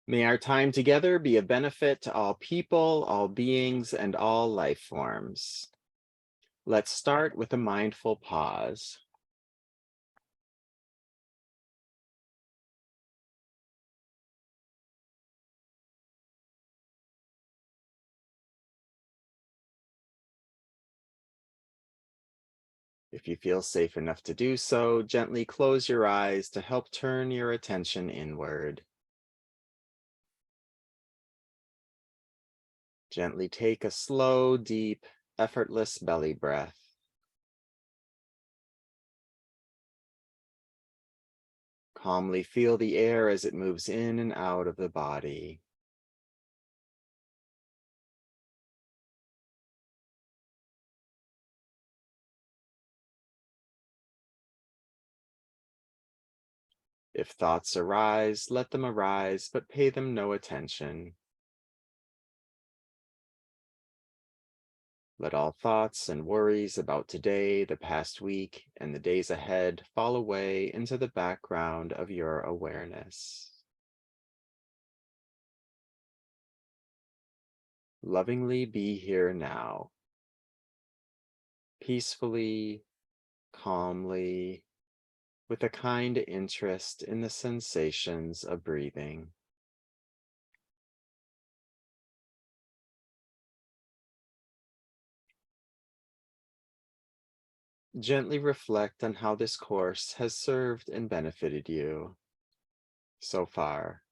May our time together be a benefit to all people, all beings, and all life forms. Let's start with a mindful pause. If you feel safe enough to do so, gently close your eyes to help turn your attention inward. Gently take a slow, deep, effortless belly breath. Calmly feel the air as it moves in and out of the body. If thoughts arise, let them arise, but pay them no attention. Let all thoughts and worries about today, the past week, and the days ahead fall away into the background of your awareness. Lovingly be here now, peacefully, calmly, with a kind interest in the sensations of breathing. Gently reflect on how this course has served and benefited you so far.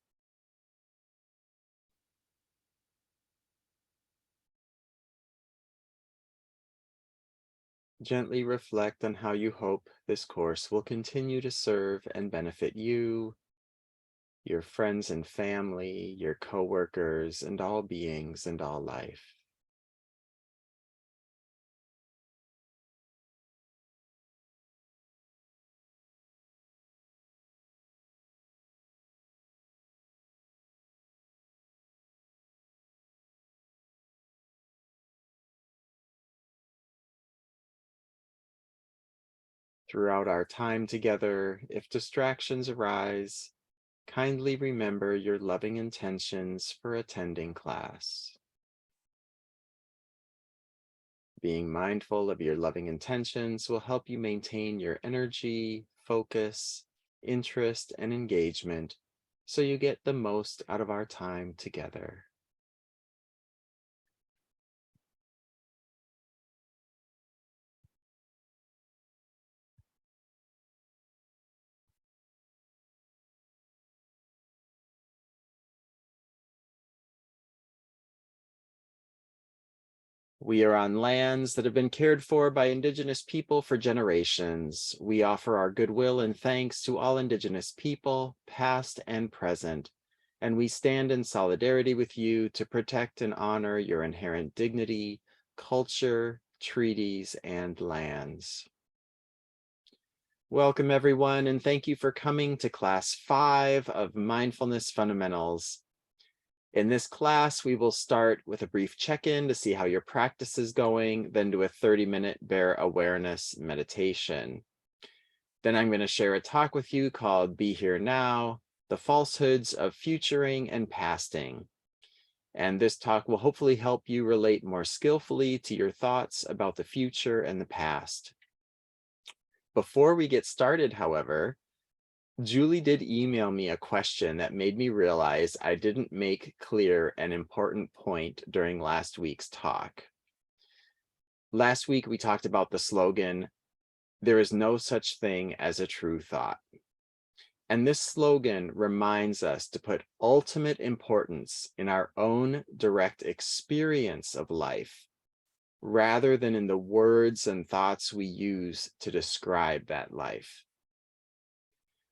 Gently reflect on how you hope this course will continue to serve and benefit you, your friends and family, your coworkers, and all beings and all life. Throughout our time together, if distractions arise, kindly remember your loving intentions for attending class. Being mindful of your loving intentions will help you maintain your energy, focus, interest, and engagement so you get the most out of our time together. We are on lands that have been cared for by Indigenous people for generations. We offer our goodwill and thanks to all Indigenous people, past and present, and we stand in solidarity with you to protect and honor your inherent dignity, culture, treaties, and lands. Welcome, everyone, and thank you for coming to Class 5 of Mindfulness Fundamentals. In this class, we will start with a brief check-in to see how your practice is going, then do a 30-minute Bare Awareness meditation. Then I'm going to share a talk with you called Be Here Now, the Falsehoods of Futuring and Pasting. And this talk will hopefully help you relate more skillfully to your thoughts about the future and the past. Before we get started, however, Julie did email me a question that made me realize I didn't make clear an important point during last week's talk. Last week, we talked about the slogan, "There is no such thing as a true thought." And this slogan reminds us to put ultimate importance in our own direct experience of life, rather than in the words and thoughts we use to describe that life.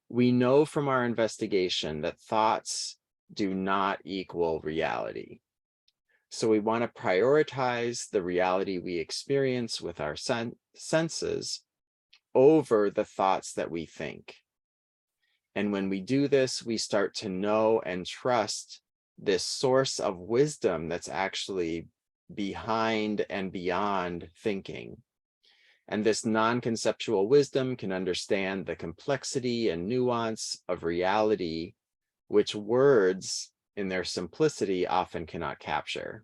We know from our investigation that thoughts do not equal reality. So we want to prioritize the reality we experience with our senses over the thoughts that we think. And when we do this, we start to know and trust this source of wisdom that's actually behind and beyond thinking. And this non-conceptual wisdom can understand the complexity and nuance of reality, which words in their simplicity often cannot capture.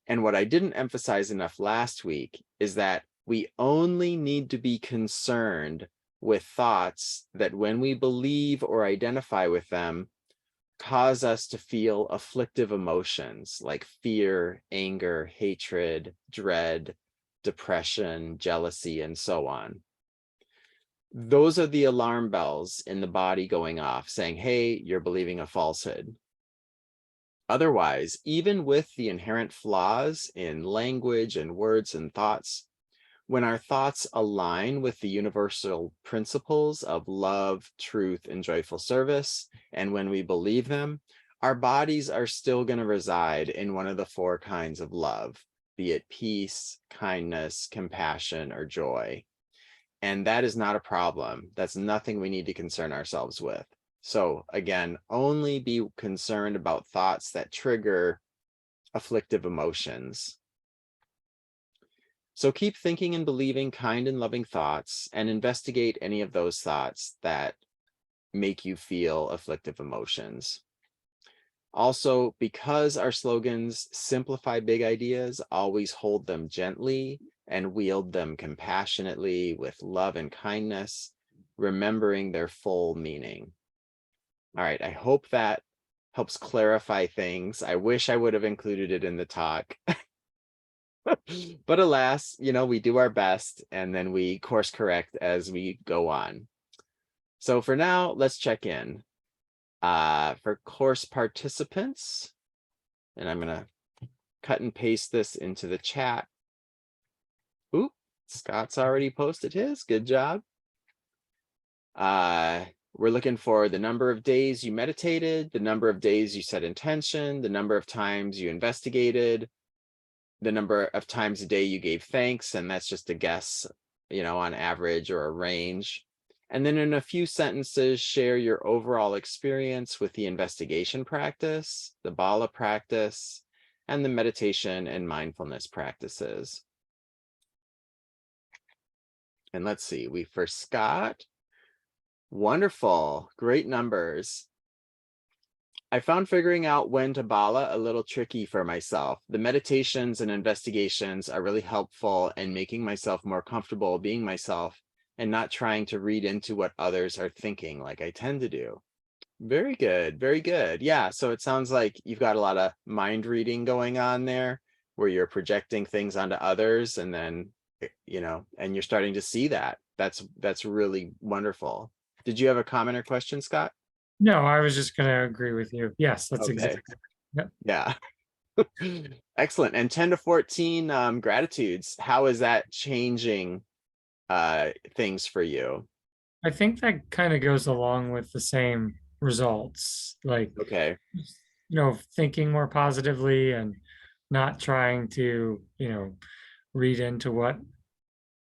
And what I didn't emphasize enough last week is that we only need to be concerned with thoughts that, when we believe or identify with them, cause us to feel afflictive emotions like fear, anger, hatred, dread, depression, jealousy, and so on. Those are the alarm bells in the body going off saying, hey, you're believing a falsehood. Otherwise, even with the inherent flaws in language and words and thoughts, when our thoughts align with the universal principles of love, truth, and joyful service, and when we believe them, our bodies are still going to reside in one of the four kinds of love, be it peace, kindness, compassion, or joy. And that is not a problem. That's nothing we need to concern ourselves with. So again, only be concerned about thoughts that trigger afflictive emotions. So keep thinking and believing kind and loving thoughts, and investigate any of those thoughts that make you feel afflictive emotions. Also, because our slogans simplify big ideas, always hold them gently and wield them compassionately with love and kindness, remembering their full meaning. All right, I hope that helps clarify things. I wish I would have included it in the talk. But alas, we do our best, and then we course correct as we go on. So for now, let's check in. For course participants, and I'm going to cut and paste this into the chat. Ooh, Scott's already posted his. Good job. We're looking for the number of days you meditated, the number of days you set intention, the number of times you investigated, the number of times a day you gave thanks, and that's just a guess, on average or a range. And then in a few sentences, share your overall experience with the investigation practice, the Bala practice, and the meditation and mindfulness practices. And let's see, for Scott, wonderful, great numbers. I found figuring out when to Bala a little tricky for myself. The meditations and investigations are really helpful in making myself more comfortable being myself and not trying to read into what others are thinking like I tend to do. Very good, very good. Yeah, so it sounds like you've got a lot of mind reading going on there, where you're projecting things onto others, and then, and you're starting to see that. That's really wonderful. Did you have a comment or question, Scott? No, I was just going to agree with you. Yes, that's Okay. exactly. Yep. Yeah. Excellent. And 10 to 14 gratitudes. How is that changing things for you? I think that kind of goes along with the same results, like, Okay. thinking more positively and not trying to, read into what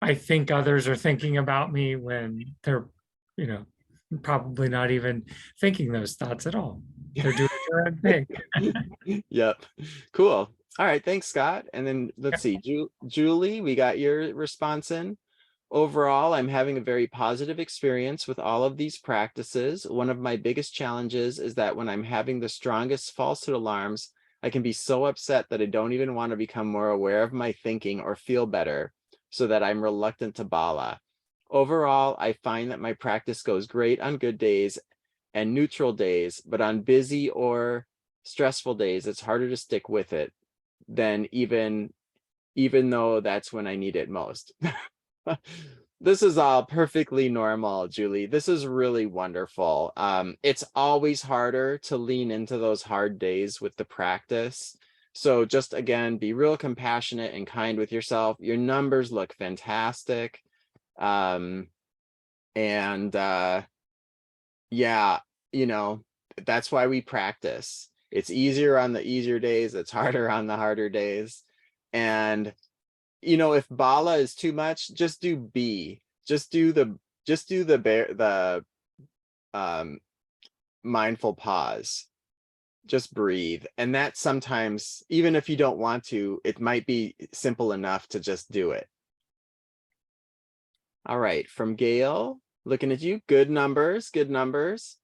I think others are thinking about me when they're, you know, probably not even thinking those thoughts at all. They're doing their own thing. Yep. Cool. All right. Thanks, Scott. And then let's Yeah. see, Julie, we got your response in. Overall, I'm having a very positive experience with all of these practices. One of my biggest challenges is that when I'm having the strongest falsehood alarms, I can be so upset that I don't even want to become more aware of my thinking or feel better, so that I'm reluctant to Bala. Overall, I find that my practice goes great on good days and neutral days, but on busy or stressful days, it's harder to stick with it than even though that's when I need it most. This is all perfectly normal, Julie. This is really wonderful. It's always harder to lean into those hard days with the practice. So just again, be real compassionate and kind with yourself. Your numbers look fantastic. And yeah, that's why we practice. It's easier on the easier days. It's harder on the harder days. And if Bala is too much, just do B. Just do the mindful pause. Just breathe. And that sometimes, even if you don't want to, it might be simple enough to just do it. All right, from Gail, looking at you, good numbers, good numbers.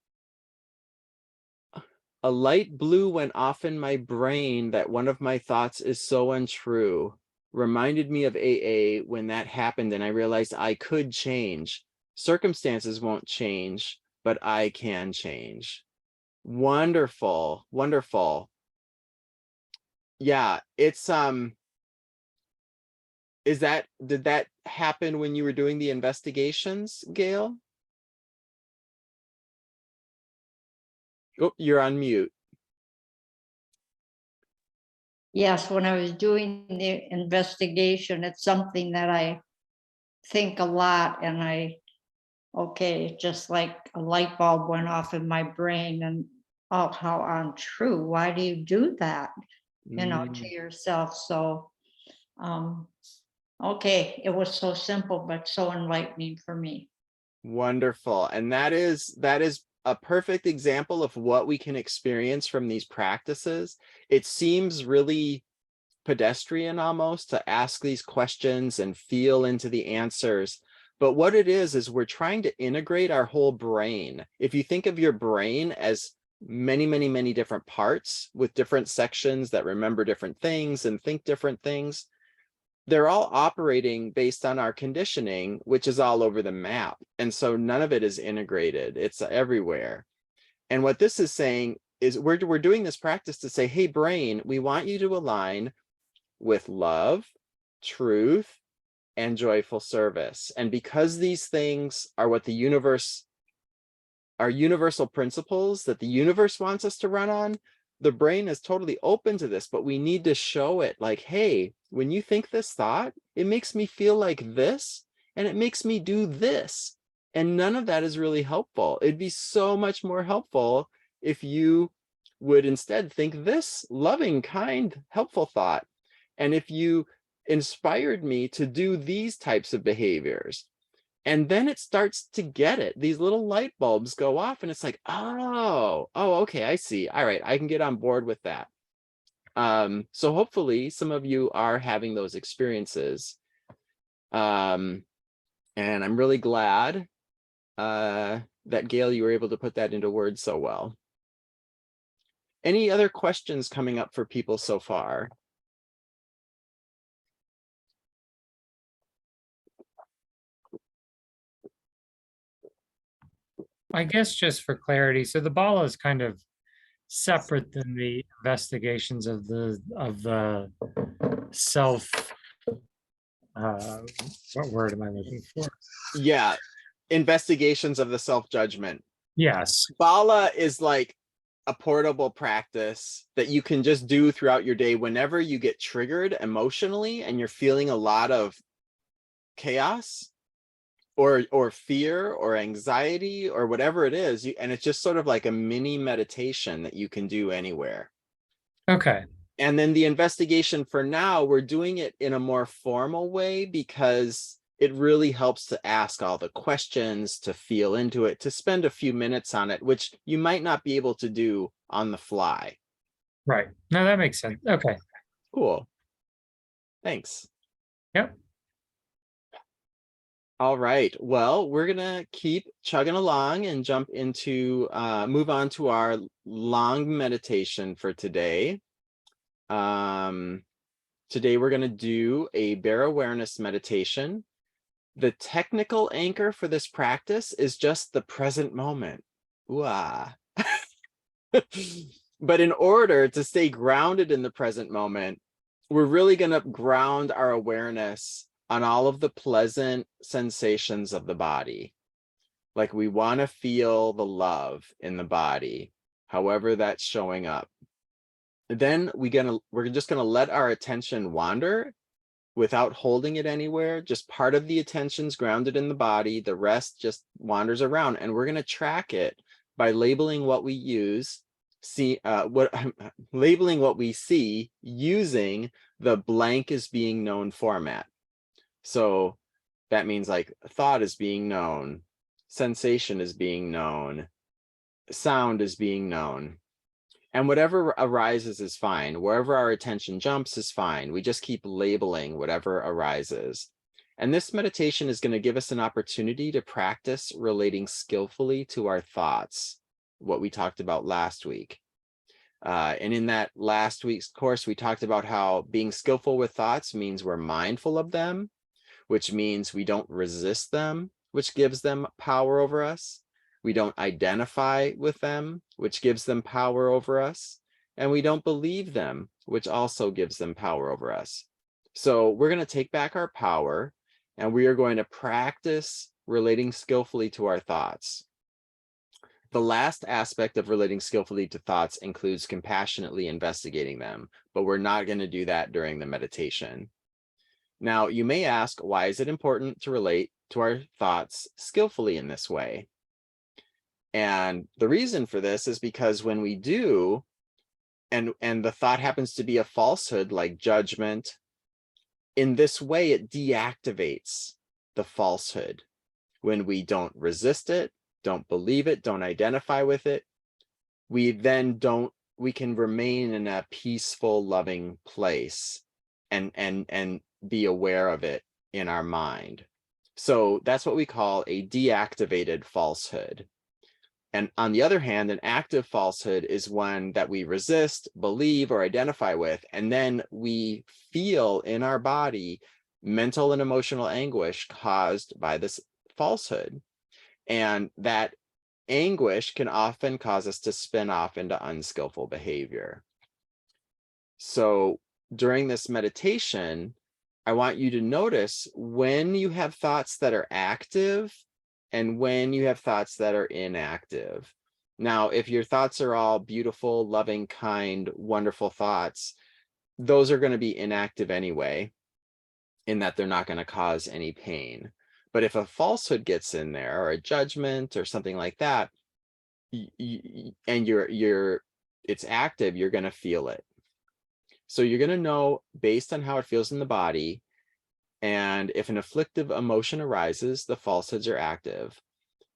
A light blue went off in my brain that one of my thoughts is so untrue. Reminded me of AA when that happened, and I realized I could change. Circumstances won't change, but I can change. Wonderful, wonderful. Yeah, it's did that happen when you were doing the investigations, Gail? Oh, you're on mute. Yes, when I was doing the investigation, it's something that I think a lot, and okay, just like a light bulb went off in my brain, and oh, how untrue. Why do you do that, to yourself? So, okay, it was so simple, but so enlightening for me. Wonderful. And that is a perfect example of what we can experience from these practices. It seems really pedestrian almost to ask these questions and feel into the answers. But what it is we're trying to integrate our whole brain. If you think of your brain as many, many, many different parts with different sections that remember different things and think different things, they're all operating based on our conditioning, which is all over the map. And so none of it is integrated. It's everywhere. And what this is saying is we're doing this practice to say, hey, brain, we want you to align with love, truth, and joyful service. And because these things are what the universe, are universal principles that the universe wants us to run on, the brain is totally open to this, but we need to show it like, hey, when you think this thought, it makes me feel like this, and it makes me do this. And none of that is really helpful. It'd be so much more helpful if you would instead think this loving, kind, helpful thought. And if you inspired me to do these types of behaviors, and then it starts to get it. These little light bulbs go off and it's like, oh, okay, I see. All right, I can get on board with that. So hopefully some of you are having those experiences. And I'm really glad that Gail, you were able to put that into words so well. Any other questions coming up for people so far? I guess just for clarity, so the ball is kind of separate than the investigations of the self. What word am I looking for? Yeah, investigations of the self-judgment. Yes. Bala is like a portable practice that you can just do throughout your day whenever you get triggered emotionally and you're feeling a lot of chaos or fear or anxiety or whatever it is. And it's just sort of like a mini meditation that you can do anywhere. Okay. And then the investigation for now, we're doing it in a more formal way because it really helps to ask all the questions, to feel into it, to spend a few minutes on it, which you might not be able to do on the fly. Right. No, that makes sense. Okay. Cool. Thanks. Yep. All right. Well, we're going to keep chugging along and jump into, move on to our long meditation for today. Today, we're going to do a bare awareness meditation. The technical anchor for this practice is just the present moment. Ooh-ah. But in order to stay grounded in the present moment, we're really going to ground our awareness on all of the pleasant sensations of the body. Like we want to feel the love in the body, however that's showing up. Then we're just going to let our attention wander without holding it anywhere. Just part of the attention's grounded in the body. The rest just wanders around, and we're going to track it by labeling what we use, labeling what we see using the blank is being known format. So that means like thought is being known, sensation is being known, sound is being known. And whatever arises is fine. Wherever our attention jumps is fine. We just keep labeling whatever arises. And this meditation is going to give us an opportunity to practice relating skillfully to our thoughts, what we talked about last week. And in that last week's course, we talked about how being skillful with thoughts means we're mindful of them, which means we don't resist them, which gives them power over us. We don't identify with them, which gives them power over us. And we don't believe them, which also gives them power over us. So we're going to take back our power, and we are going to practice relating skillfully to our thoughts. The last aspect of relating skillfully to thoughts includes compassionately investigating them, but we're not going to do that during the meditation. Now, you may ask, why is it important to relate to our thoughts skillfully in this way? And the reason for this is because when we do, and the thought happens to be a falsehood like judgment, in this way it deactivates the falsehood. When we don't resist it, don't believe it, don't identify with it, we can remain in a peaceful, loving place and be aware of it in our mind. So that's what we call a deactivated falsehood. And on the other hand, an active falsehood is one that we resist, believe, or identify with, and then we feel in our body mental and emotional anguish caused by this falsehood. And that anguish can often cause us to spin off into unskillful behavior. So during this meditation, I want you to notice when you have thoughts that are active and when you have thoughts that are inactive. Now, if your thoughts are all beautiful, loving, kind, wonderful thoughts, those are going to be inactive anyway, in that they're not going to cause any pain. But if a falsehood gets in there, or a judgment or something like that, and it's active, you're going to feel it. So you're going to know based on how it feels in the body. And if an afflictive emotion arises, the falsehoods are active.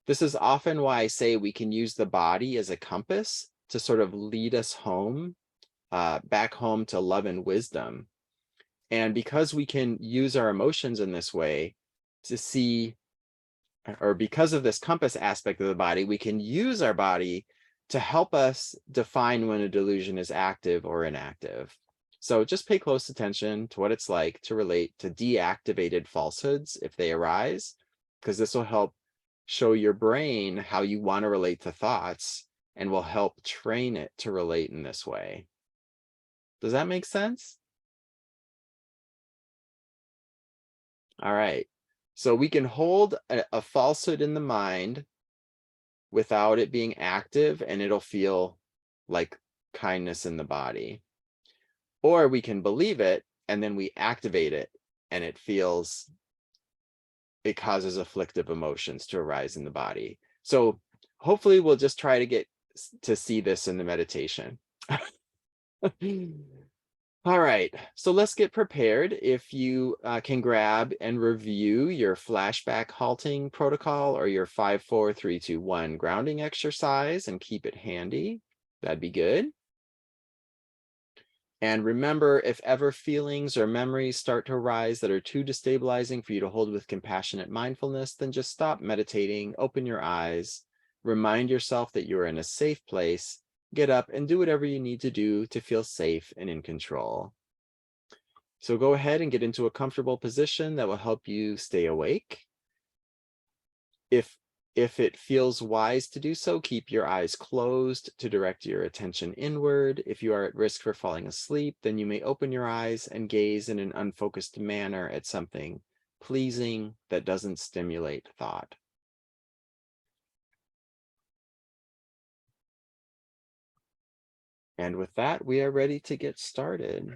This is often why I say we can use the body as a compass to sort of lead us home, back home to love and wisdom. And because we can use our emotions in this way to see, or because of this compass aspect of the body, we can use our body to help us define when a delusion is active or inactive. So just pay close attention to what it's like to relate to deactivated falsehoods if they arise, because this will help show your brain how you want to relate to thoughts and will help train it to relate in this way. Does that make sense? All right. So we can hold a falsehood in the mind without it being active, and it'll feel like kindness in the body. Or we can believe it and then we activate it, and it causes afflictive emotions to arise in the body. So hopefully we'll just try to get to see this in the meditation. All right, so let's get prepared. If you can grab and review your flashback halting protocol or your 5, 4, 3, 2, 1 grounding exercise and keep it handy, that'd be good. And remember, if ever feelings or memories start to arise that are too destabilizing for you to hold with compassionate mindfulness, then just stop meditating, open your eyes, remind yourself that you are in a safe place, get up and do whatever you need to do to feel safe and in control. So go ahead and get into a comfortable position that will help you stay awake. If it feels wise to do so, keep your eyes closed to direct your attention inward. If you are at risk for falling asleep, then you may open your eyes and gaze in an unfocused manner at something pleasing that doesn't stimulate thought. And with that, we are ready to get started.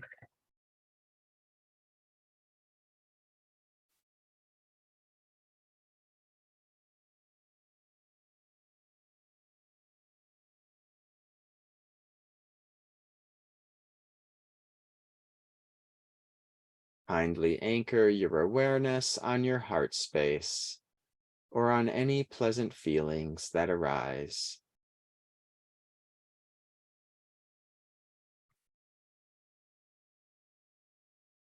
Kindly anchor your awareness on your heart space or on any pleasant feelings that arise.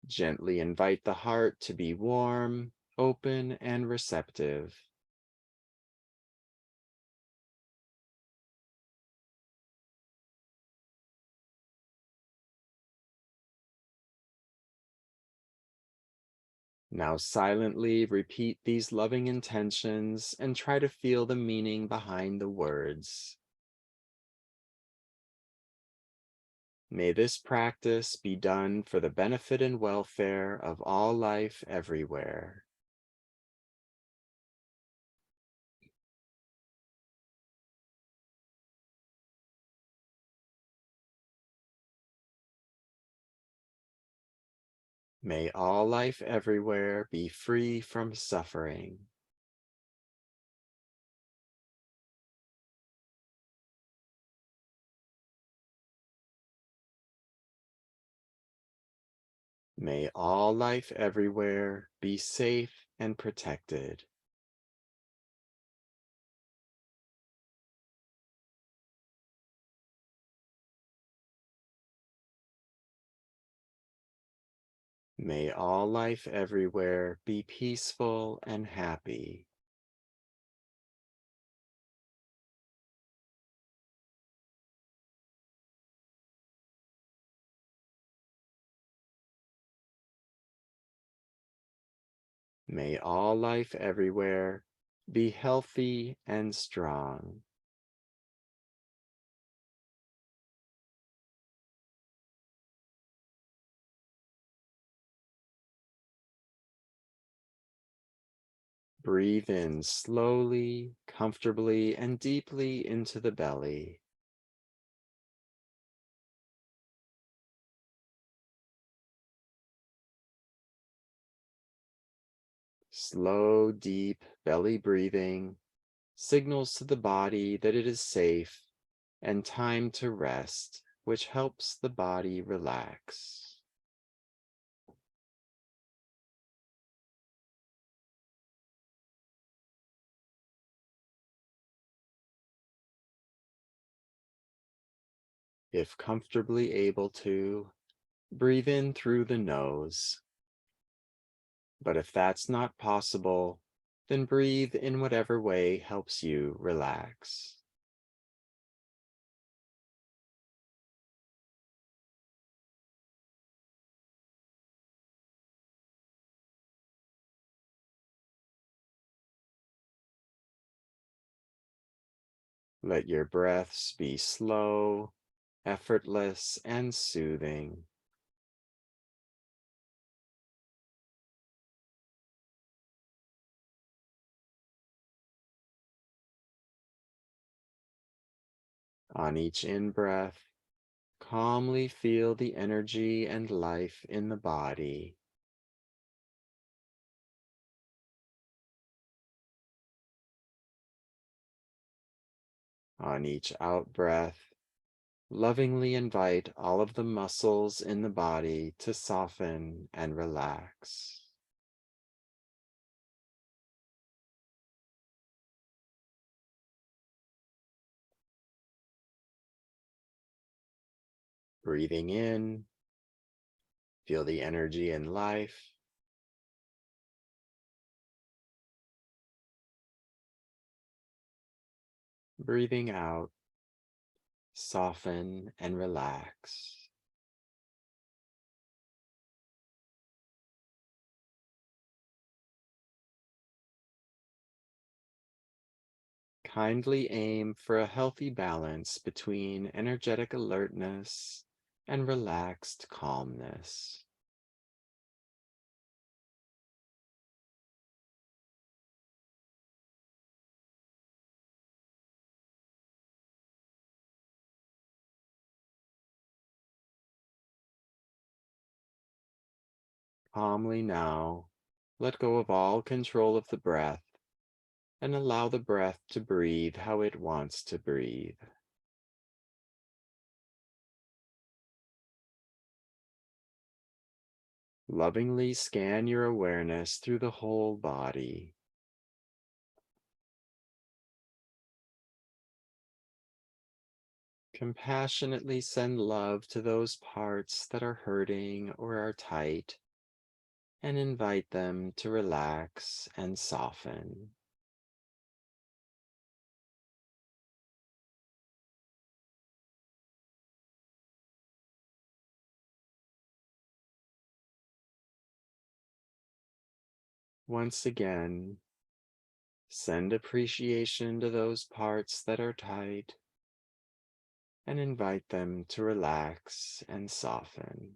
Gently invite the heart to be warm, open, and receptive. Now silently repeat these loving intentions and try to feel the meaning behind the words. May this practice be done for the benefit and welfare of all life everywhere. May all life everywhere be free from suffering. May all life everywhere be safe and protected. May all life everywhere be peaceful and happy. May all life everywhere be healthy and strong. Breathe in slowly, comfortably, and deeply into the belly. Slow, deep belly breathing signals to the body that it is safe and time to rest, which helps the body relax. If comfortably able to, breathe in through the nose. But if that's not possible, then breathe in whatever way helps you relax. Let your breaths be slow, effortless, and soothing. On each in-breath, calmly feel the energy and life in the body. On each out-breath, lovingly invite all of the muscles in the body to soften and relax. Breathing in, feel the energy and life. Breathing out, soften and relax. Kindly aim for a healthy balance between energetic alertness and relaxed calmness. Calmly now, let go of all control of the breath and allow the breath to breathe how it wants to breathe. Lovingly scan your awareness through the whole body. Compassionately send love to those parts that are hurting or are tight, and invite them to relax and soften. Once again, send appreciation to those parts that are tight and invite them to relax and soften.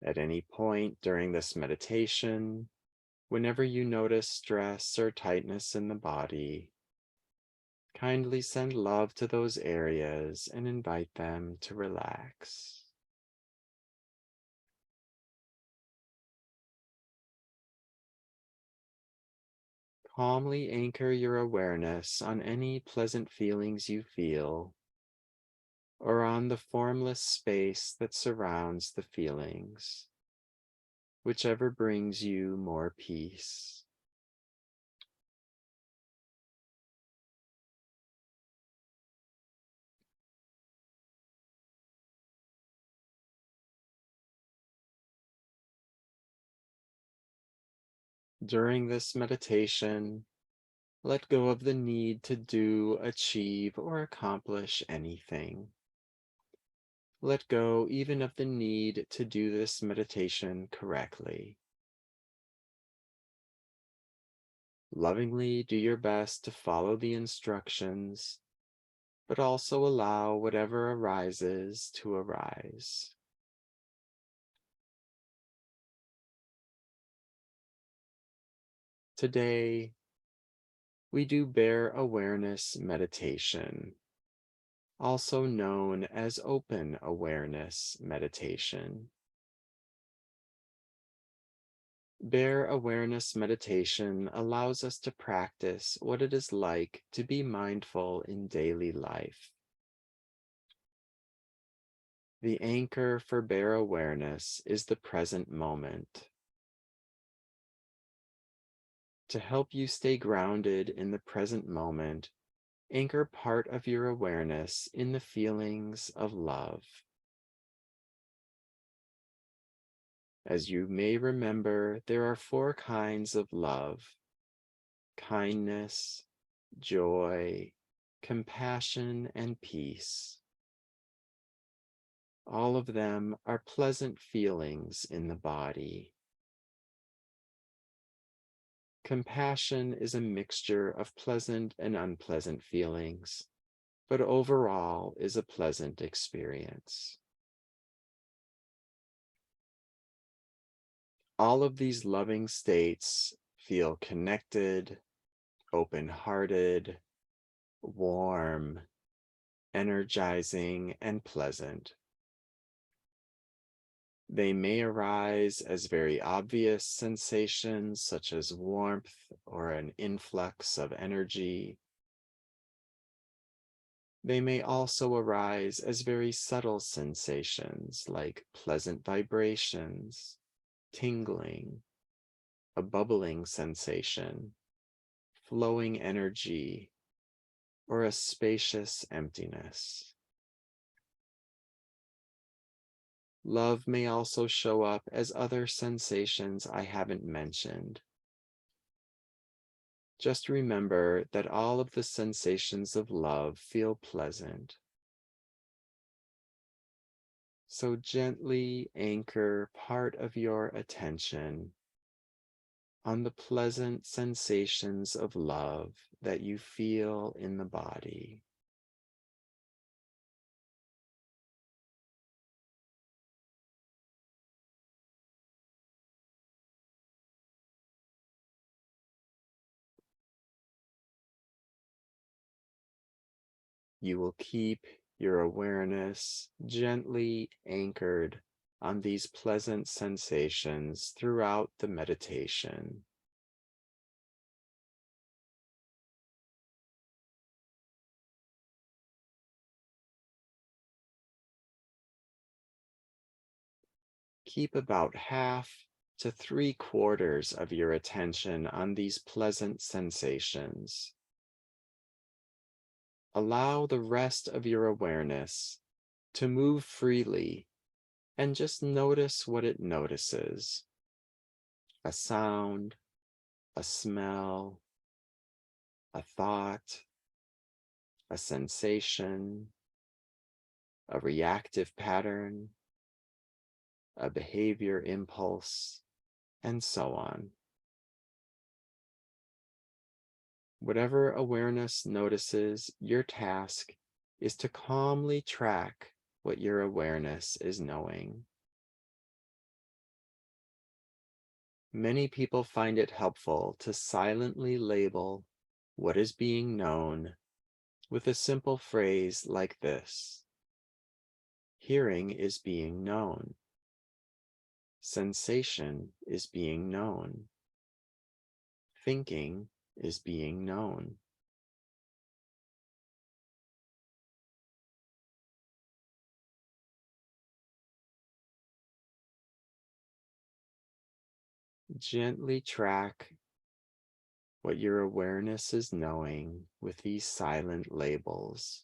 At any point during this meditation, whenever you notice stress or tightness in the body, kindly send love to those areas and invite them to relax. Calmly anchor your awareness on any pleasant feelings you feel, or on the formless space that surrounds the feelings, whichever brings you more peace. During this meditation, let go of the need to do, achieve, or accomplish anything. Let go even of the need to do this meditation correctly. Lovingly do your best to follow the instructions, but also allow whatever arises to arise. Today, we do bare awareness meditation, also known as open awareness meditation. Bare awareness meditation allows us to practice what it is like to be mindful in daily life. The anchor for bare awareness is the present moment. To help you stay grounded in the present moment, anchor part of your awareness in the feelings of love. As you may remember, there are 4 kinds of love: kindness, joy, compassion, and peace. All of them are pleasant feelings in the body. Compassion is a mixture of pleasant and unpleasant feelings, but overall is a pleasant experience. All of these loving states feel connected, open-hearted, warm, energizing, and pleasant. They may arise as very obvious sensations such as warmth or an influx of energy. They may also arise as very subtle sensations like pleasant vibrations, tingling, a bubbling sensation, flowing energy, or a spacious emptiness. Love may also show up as other sensations I haven't mentioned. Just remember that all of the sensations of love feel pleasant. So gently anchor part of your attention on the pleasant sensations of love that you feel in the body. You will keep your awareness gently anchored on these pleasant sensations throughout the meditation. Keep about half to 3/4 of your attention on these pleasant sensations. Allow the rest of your awareness to move freely and just notice what it notices: a sound, a smell, a thought, a sensation, a reactive pattern, a behavior impulse, and so on. Whatever awareness notices, your task is to calmly track what your awareness is knowing. Many people find it helpful to silently label what is being known with a simple phrase like this: hearing is being known. Sensation is being known. Thinking is being known. Gently track what your awareness is knowing with these silent labels.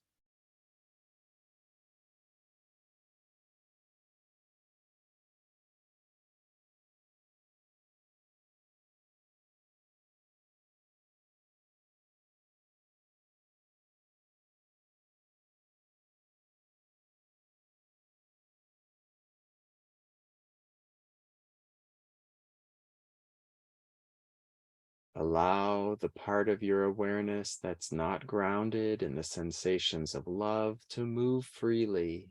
Allow the part of your awareness that's not grounded in the sensations of love to move freely.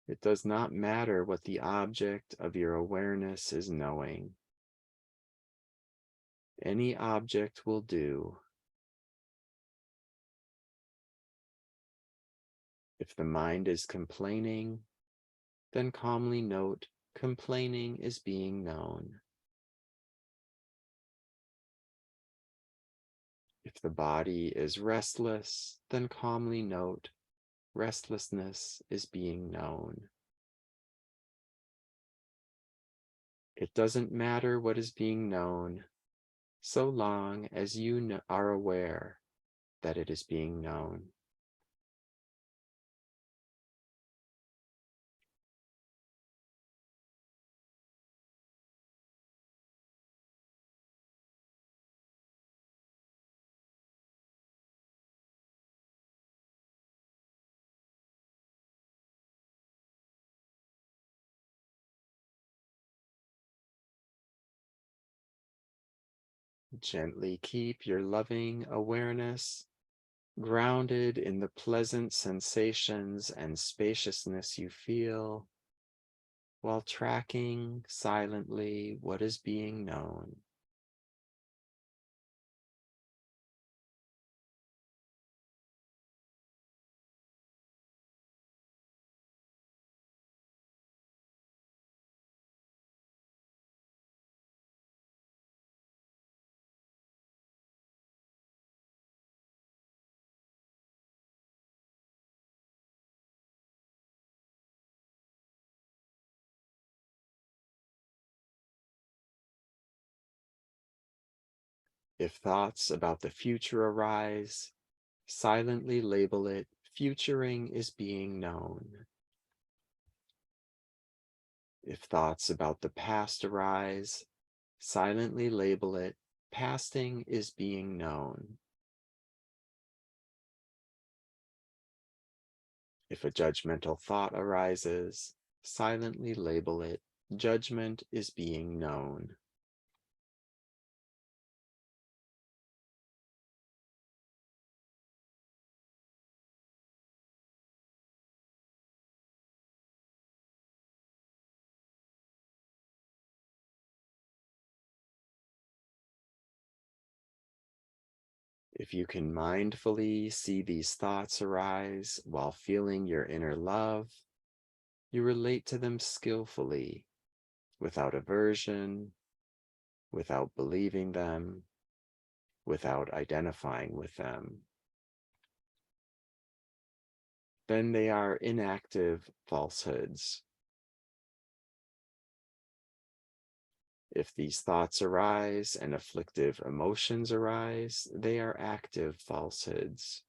It does not matter what the object of your awareness is knowing. Any object will do. If the mind is complaining, then calmly note complaining is being known. If the body is restless, then calmly note restlessness is being known. It doesn't matter what is being known, so long as you are aware that it is being known. Gently keep your loving awareness grounded in the pleasant sensations and spaciousness you feel, while tracking silently what is being known. If thoughts about the future arise, silently label it futuring is being known. If thoughts about the past arise, silently label it pasting is being known. If a judgmental thought arises, silently label it judgment is being known. If you can mindfully see these thoughts arise while feeling your inner love, you relate to them skillfully, without aversion, without believing them, without identifying with them. Then they are inactive falsehoods. If these thoughts arise and afflictive emotions arise, they are active falsehoods.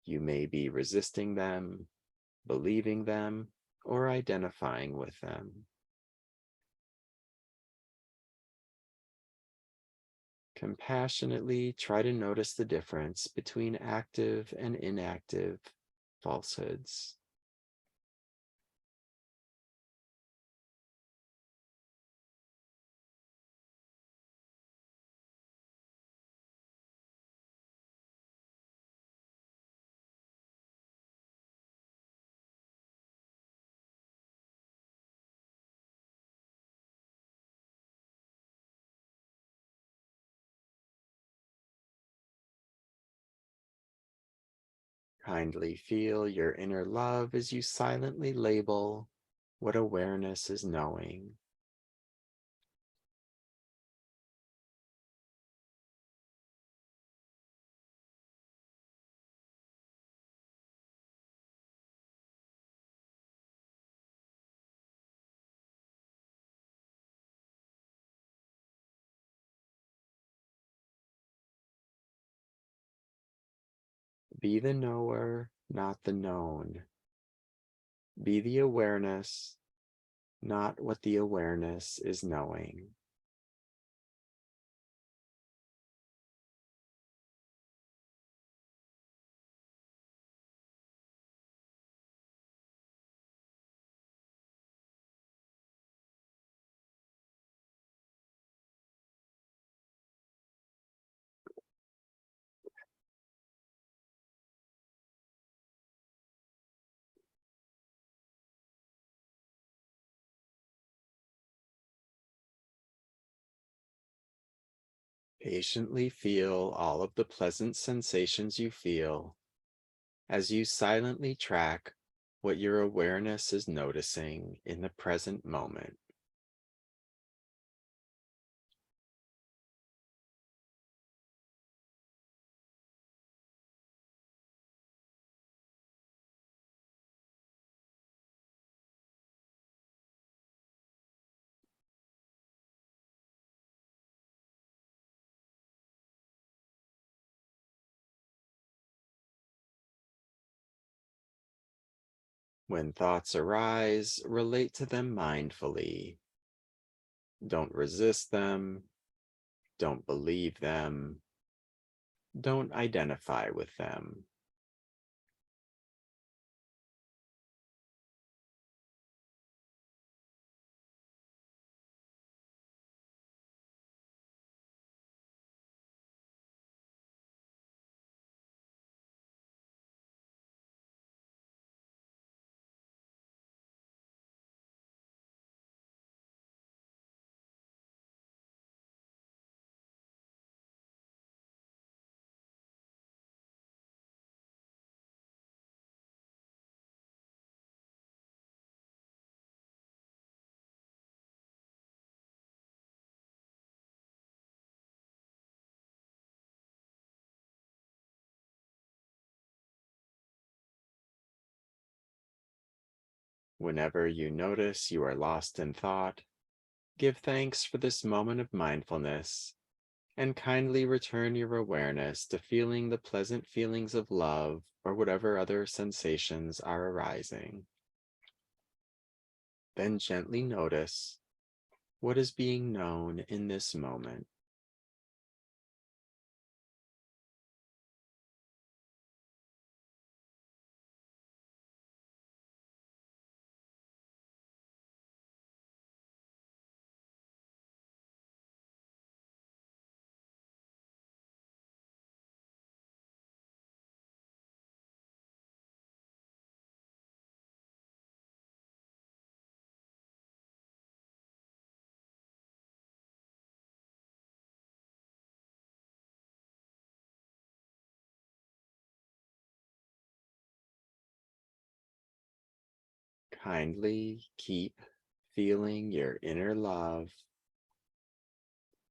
You may be resisting them, believing them, or identifying with them. Compassionately try to notice the difference between active and inactive falsehoods. Kindly feel your inner love as you silently label what awareness is knowing. Be the knower, not the known. Be the awareness, not what the awareness is knowing. Patiently feel all of the pleasant sensations you feel as you silently track what your awareness is noticing in the present moment. When thoughts arise, relate to them mindfully. Don't resist them. Don't believe them. Don't identify with them. Whenever you notice you are lost in thought, give thanks for this moment of mindfulness and kindly return your awareness to feeling the pleasant feelings of love or whatever other sensations are arising. Then gently notice what is being known in this moment. Kindly keep feeling your inner love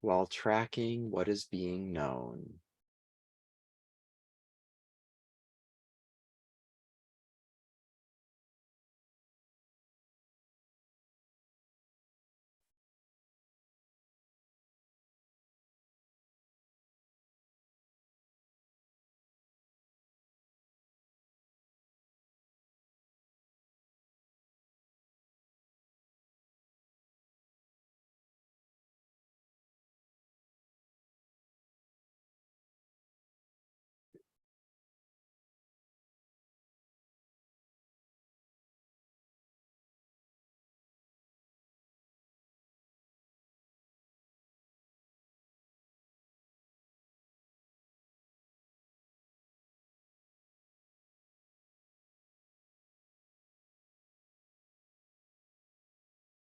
while tracking what is being known.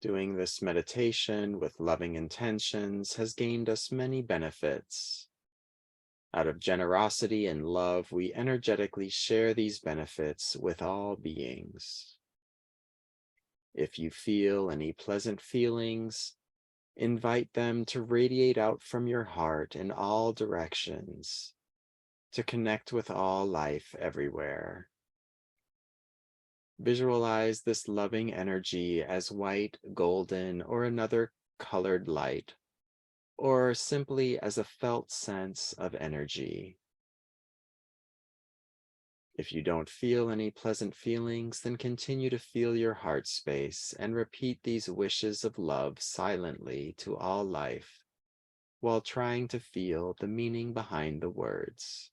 Doing this meditation with loving intentions has gained us many benefits. Out of generosity and love, we energetically share these benefits with all beings. If you feel any pleasant feelings, invite them to radiate out from your heart in all directions, to connect with all life everywhere. Visualize this loving energy as white, golden, or another colored light, or simply as a felt sense of energy. If you don't feel any pleasant feelings, then continue to feel your heart space and repeat these wishes of love silently to all life, while trying to feel the meaning behind the words.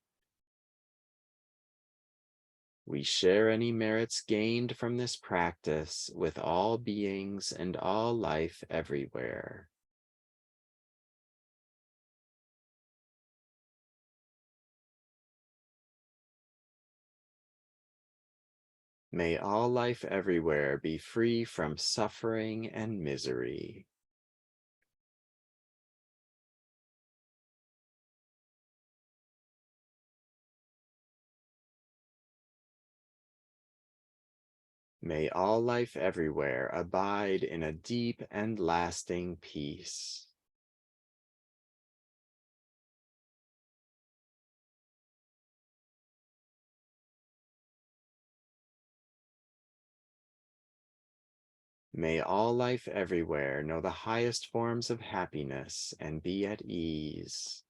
We share any merits gained from this practice with all beings and all life everywhere. May all life everywhere be free from suffering and misery. May all life everywhere abide in a deep and lasting peace. May all life everywhere know the highest forms of happiness and be at ease.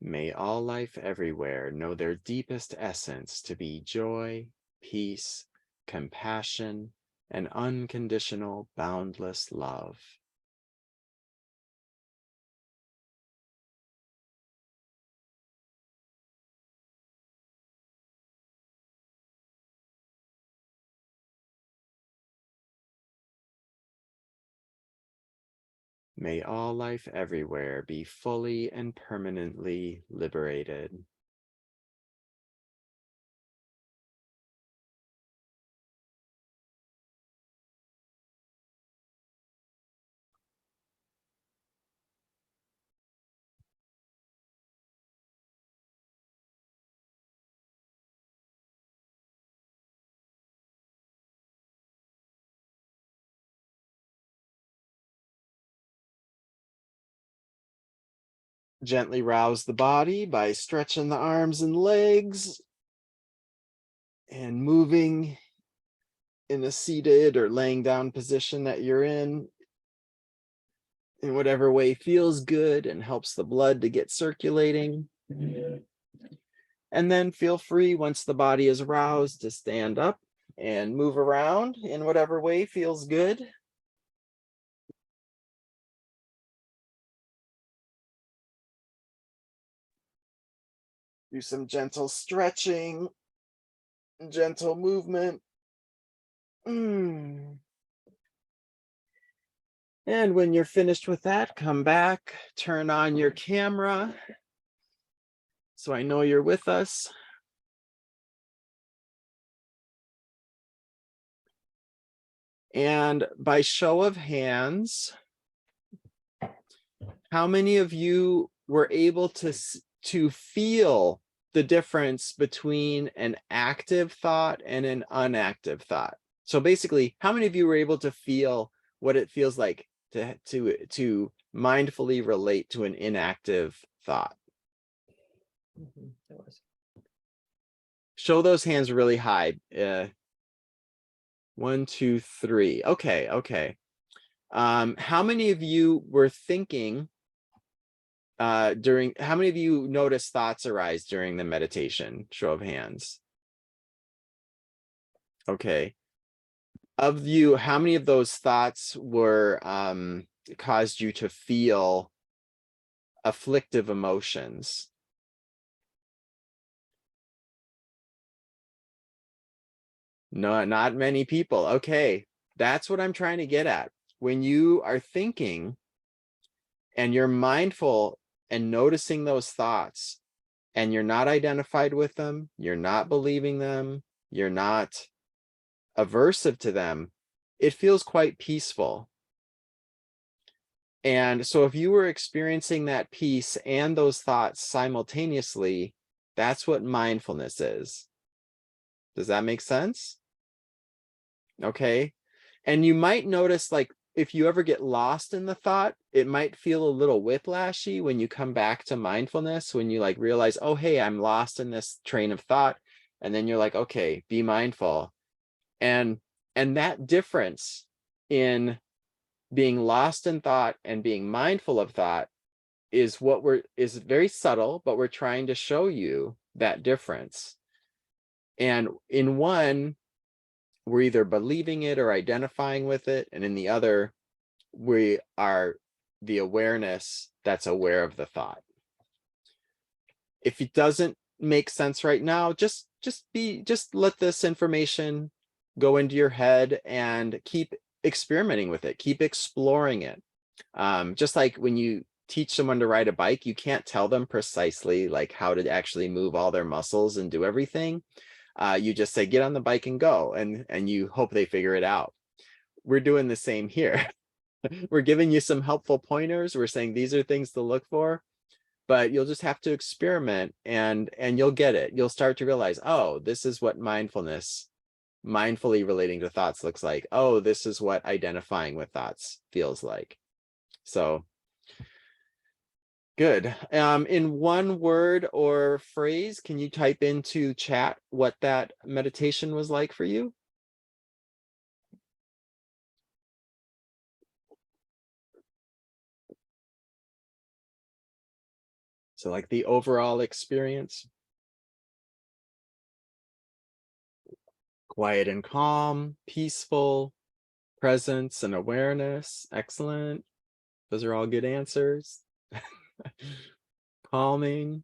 May all life everywhere know their deepest essence to be joy, peace, compassion, and unconditional, boundless love. May all life everywhere be fully and permanently liberated. Gently rouse the body by stretching the arms and legs and moving in a seated or laying down position that you're in whatever way feels good and helps the blood to get circulating. And then feel free, once the body is roused, to stand up and move around in whatever way feels good. Do some gentle stretching, gentle movement. And when you're finished with that, come back, turn on your camera so I know you're with us. And by show of hands, how many of you were able to feel the difference between an active thought and an inactive thought? So basically, how many of you were able to feel what it feels like to mindfully relate to an inactive thought? Show those hands really high. 1, 2, 3. Okay. How many of you were thinking how many of you noticed thoughts arise during the meditation? Show of hands. Okay. Of you, how many of those thoughts were caused you to feel afflictive emotions? No, not many people. Okay, that's what I'm trying to get at. when you are thinking and you're mindful and noticing those thoughts, and you're not identified with them, you're not believing them, you're not aversive to them, it feels quite peaceful. And so if you were experiencing that peace and those thoughts simultaneously, that's what mindfulness is. Does that make sense? Okay. And you might notice, like, if you ever get lost in the thought, it might feel a little whiplashy when you come back to mindfulness, when you like realize, oh, hey, I'm lost in this train of thought. And then you're like, okay, be mindful. And that difference in being lost in thought and being mindful of thought is very subtle, but we're trying to show you that difference. And in one, we're either believing it or identifying with it, and in the other, we are the awareness that's aware of the thought. If it doesn't make sense right now, just let this information go into your head and keep experimenting with it, keep exploring it. Just like when you teach someone to ride a bike, you can't tell them precisely like how to actually move all their muscles and do everything. You just say, get on the bike and go, and you hope they figure it out. We're doing the same here. We're giving you some helpful pointers. We're saying these are things to look for, but you'll just have to experiment, and you'll get it. You'll start to realize, oh, this is what mindfulness, mindfully relating to thoughts looks like. Oh, this is what identifying with thoughts feels like. So good. In one word or phrase, can you type into chat what that meditation was like for you? So like the overall experience. Quiet and calm, peaceful, presence and awareness. Excellent. Those are all good answers. Calming.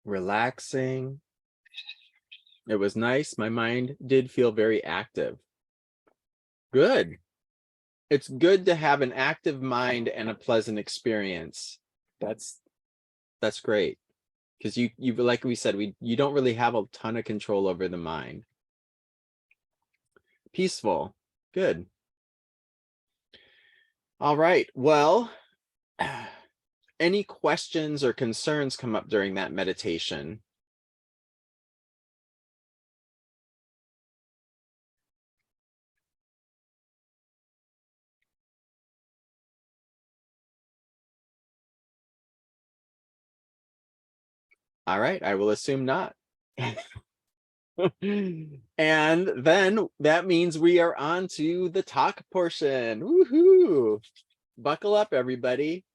Relaxing. It was nice. My mind did feel very active. Good. It's good to have an active mind and a pleasant experience. That's great. Because you like we said, you don't really have a ton of control over the mind. Peaceful. Good. All right. Well, any questions or concerns come up during that meditation? All right, I will assume not. And then that means we are on to the talk portion. Woohoo! Buckle up, everybody.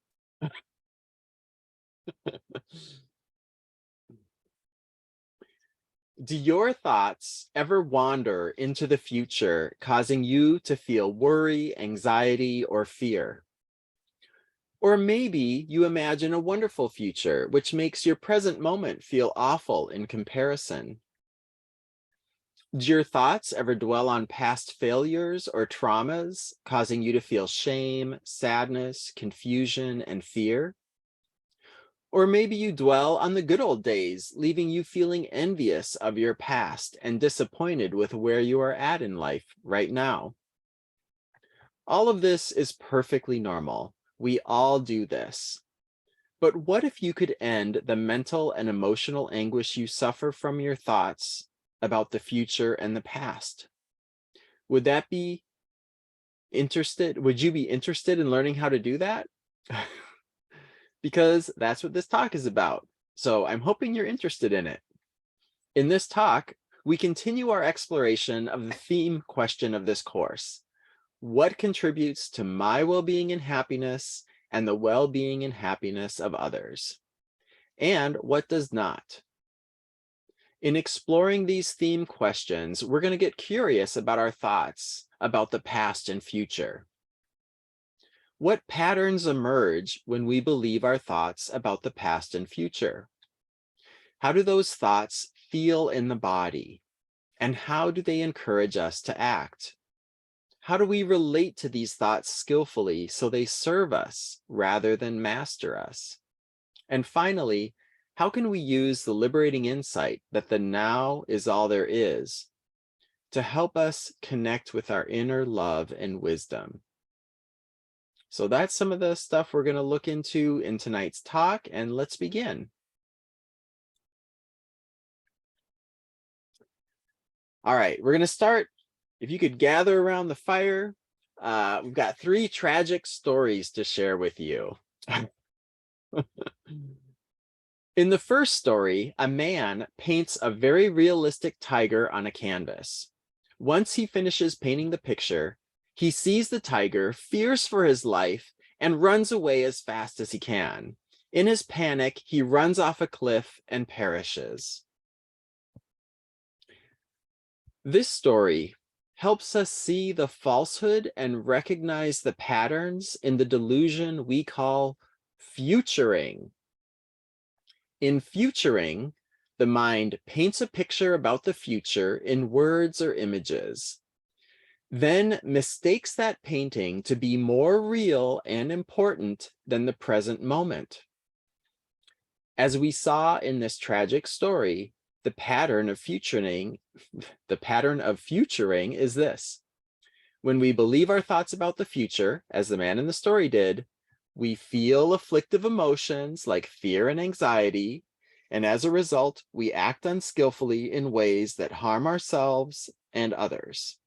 Do your thoughts ever wander into the future, causing you to feel worry, anxiety, or fear? Or maybe you imagine a wonderful future, which makes your present moment feel awful in comparison. Do your thoughts ever dwell on past failures or traumas, causing you to feel shame, sadness, confusion, and fear? Or maybe you dwell on the good old days, leaving you feeling envious of your past and disappointed with where you are at in life right now. All of this is perfectly normal. We all do this. But what if you could end the mental and emotional anguish you suffer from your thoughts about the future and the past? Would you be interested in learning how to do that? Because that's what this talk is about. So I'm hoping you're interested in it. In this talk, we continue our exploration of the theme question of this course. What contributes to my well-being and happiness and the well-being and happiness of others? And what does not? In exploring these theme questions, we're going to get curious about our thoughts about the past and future. What patterns emerge when we believe our thoughts about the past and future? How do those thoughts feel in the body? And how do they encourage us to act? How do we relate to these thoughts skillfully so they serve us rather than master us? And finally, how can we use the liberating insight that the now is all there is to help us connect with our inner love and wisdom? So that's some of the stuff we're going to look into in tonight's talk, and let's begin. All right, we're going to start. If you could gather around the fire, we've got 3 tragic stories to share with you. In the first story, a man paints a very realistic tiger on a canvas. Once he finishes painting the picture, he sees the tiger, fears for his life, and runs away as fast as he can. In his panic, he runs off a cliff and perishes. This story helps us see the falsehood and recognize the patterns in the delusion we call futuring. In futuring, the mind paints a picture about the future in words or images, then mistakes that painting to be more real and important than the present moment. As we saw in this tragic story, the pattern of futuring is this. When we believe our thoughts about the future, as the man in the story did, we feel afflictive emotions like fear and anxiety, and as a result, we act unskillfully in ways that harm ourselves and others.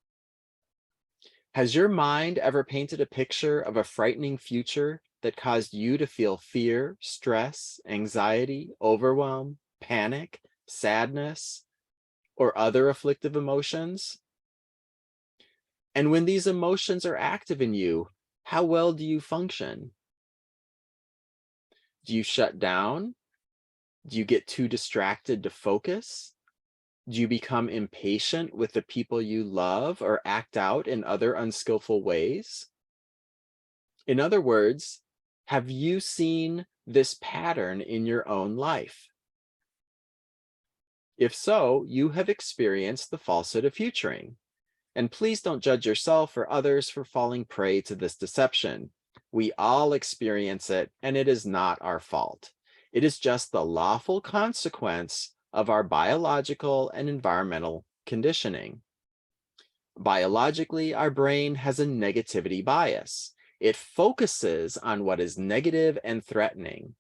Has your mind ever painted a picture of a frightening future that caused you to feel fear, stress, anxiety, overwhelm, panic, sadness, or other afflictive emotions? And when these emotions are active in you, how well do you function? Do you shut down? Do you get too distracted to focus? Do you become impatient with the people you love or act out in other unskillful ways? In other words, have you seen this pattern in your own life? If so, you have experienced the falsehood of futuring. And please don't judge yourself or others for falling prey to this deception. We all experience it, and it is not our fault. It is just the lawful consequence of our biological and environmental conditioning. Biologically, our brain has a negativity bias. It focuses on what is negative and threatening.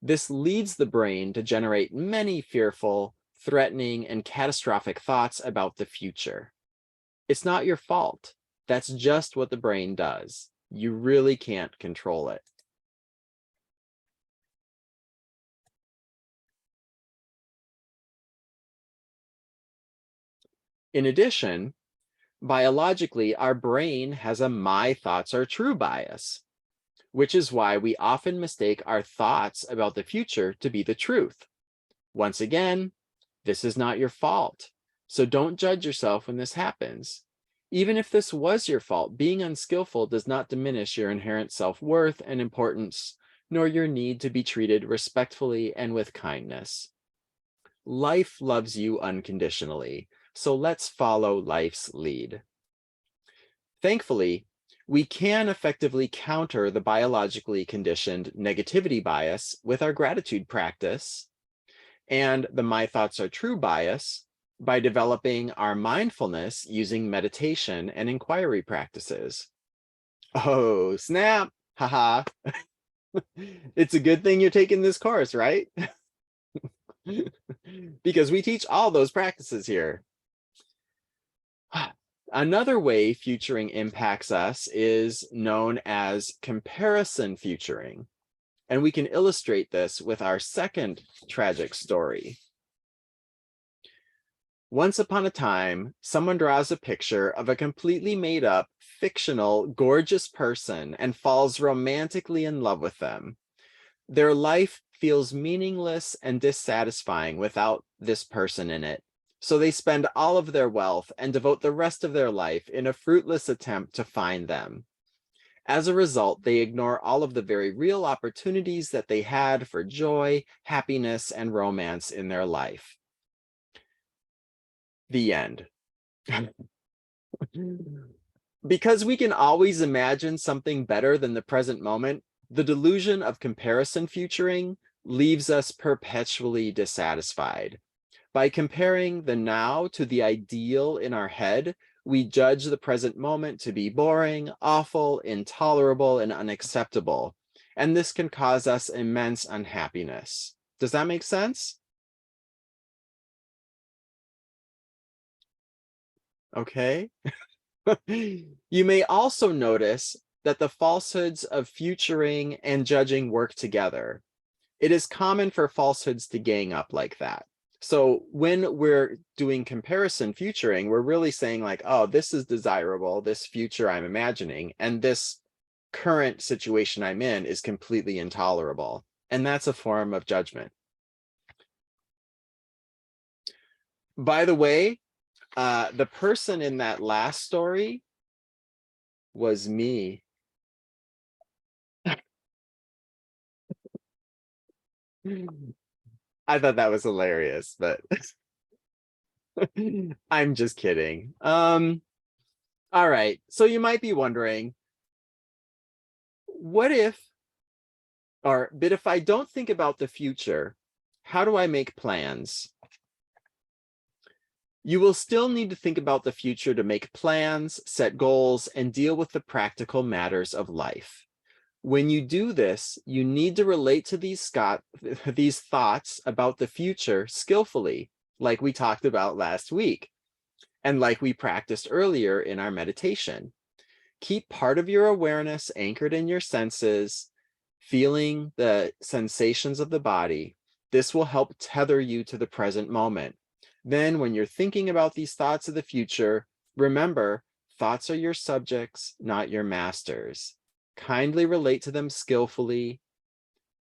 This leads the brain to generate many fearful, threatening, and catastrophic thoughts about the future. It's not your fault. That's just what the brain does. You really can't control it. In addition, biologically, our brain has a my thoughts are true bias, which is why we often mistake our thoughts about the future to be the truth. Once again, this is not your fault. So don't judge yourself when this happens. Even if this was your fault, being unskillful does not diminish your inherent self-worth and importance, nor your need to be treated respectfully and with kindness. Life loves you unconditionally, so let's follow life's lead. Thankfully, we can effectively counter the biologically conditioned negativity bias with our gratitude practice and the my thoughts are true bias by developing our mindfulness using meditation and inquiry practices. Oh, snap. Haha. It's a good thing you're taking this course, right? Because we teach all those practices here. Another way futuring impacts us is known as comparison futuring. And we can illustrate this with our second tragic story. Once upon a time, someone draws a picture of a completely made up, fictional, gorgeous person and falls romantically in love with them. Their life feels meaningless and dissatisfying without this person in it. So they spend all of their wealth and devote the rest of their life in a fruitless attempt to find them. As a result, they ignore all of the very real opportunities that they had for joy, happiness, and romance in their life. The end. Because we can always imagine something better than the present moment, the delusion of comparison futuring leaves us perpetually dissatisfied. By comparing the now to the ideal in our head, we judge the present moment to be boring, awful, intolerable, and unacceptable. And this can cause us immense unhappiness. Does that make sense? Okay. You may also notice that the falsehoods of futuring and judging work together. It is common for falsehoods to gang up like that. So when we're doing comparison futuring, we're really saying like, oh, this is desirable, this future I'm imagining, and this current situation I'm in is completely intolerable. And that's a form of judgment. By the way, the person in that last story was me. I thought that was hilarious, but I'm just kidding. All right, so you might be wondering, but if I don't think about the future, how do I make plans? You will still need to think about the future to make plans, set goals, and deal with the practical matters of life. When you do this, you need to relate to these thoughts about the future skillfully, like we talked about last week, and like we practiced earlier in our meditation. Keep part of your awareness anchored in your senses, feeling the sensations of the body. This will help tether you to the present moment. Then when you're thinking about these thoughts of the future, remember, thoughts are your subjects, not your masters. Kindly relate to them skillfully,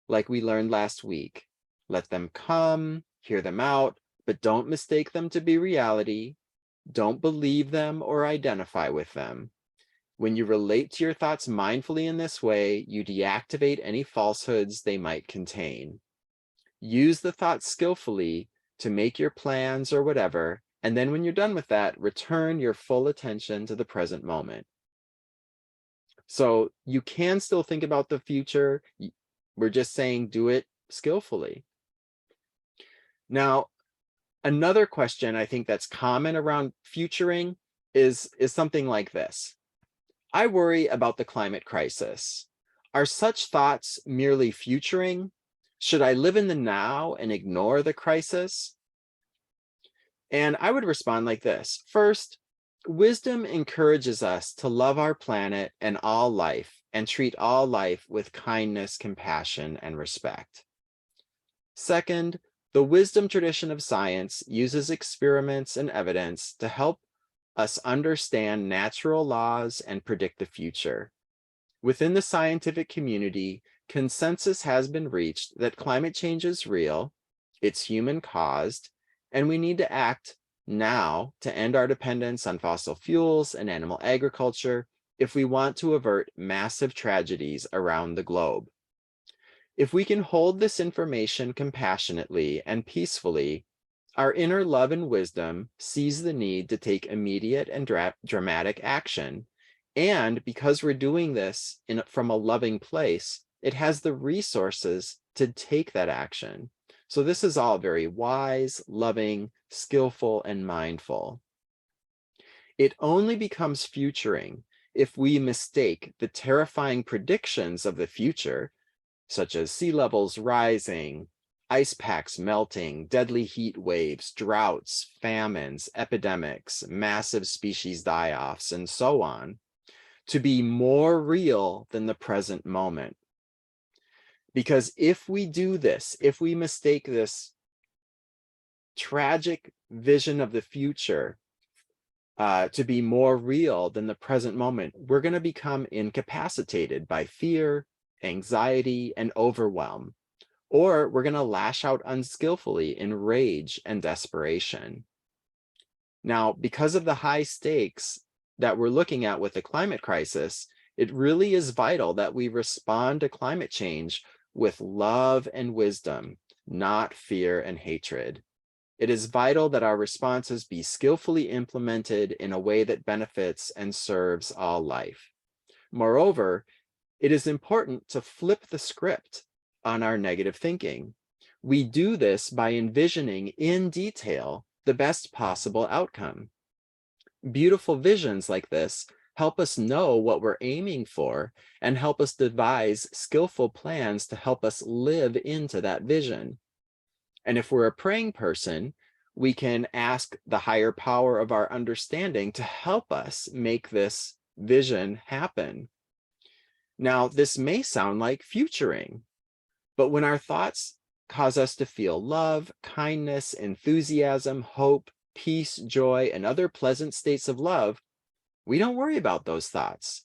like we learned last week. Let them come, hear them out, but don't mistake them to be reality. Don't believe them or identify with them. When you relate to your thoughts mindfully in this way, you deactivate any falsehoods they might contain. Use the thoughts skillfully to make your plans or whatever, and then when you're done with that, return your full attention to the present moment. So you can still think about the future. We're just saying do it skillfully. Now, another question I think that's common around futuring is something like this. I worry about the climate crisis. Are such thoughts merely futuring? Should I live in the now and ignore the crisis? And I would respond like this. First, wisdom encourages us to love our planet and all life and treat all life with kindness, compassion, and respect. Second, the wisdom tradition of science uses experiments and evidence to help us understand natural laws and predict the future. Within the scientific community, consensus has been reached that climate change is real, it's human-caused, and we need to act now to end our dependence on fossil fuels and animal agriculture if we want to avert massive tragedies around the globe. If we can hold this information compassionately and peacefully, our inner love and wisdom sees the need to take immediate and dramatic action. And because we're doing this from a loving place, it has the resources to take that action. So this is all very wise, loving, skillful, and mindful. It only becomes futuring if we mistake the terrifying predictions of the future, such as sea levels rising, ice packs melting, deadly heat waves, droughts, famines, epidemics, massive species die-offs, and so on, to be more real than the present moment. Because if we do this, if we mistake this tragic vision of the future to be more real than the present moment, we're going to become incapacitated by fear, anxiety, and overwhelm. Or we're going to lash out unskillfully in rage and desperation. Now, because of the high stakes that we're looking at with the climate crisis, It really is vital that we respond to climate change with love and wisdom, not fear and hatred. It is vital that our responses be skillfully implemented in a way that benefits and serves all life. Moreover, it is important to flip the script on our negative thinking. We do this by envisioning in detail the best possible outcome. Beautiful visions like this help us know what we're aiming for and help us devise skillful plans to help us live into that vision. And if we're a praying person, we can ask the higher power of our understanding to help us make this vision happen. Now, this may sound like futuring, but when our thoughts cause us to feel love, kindness, enthusiasm, hope, peace, joy, and other pleasant states of love, we don't worry about those thoughts.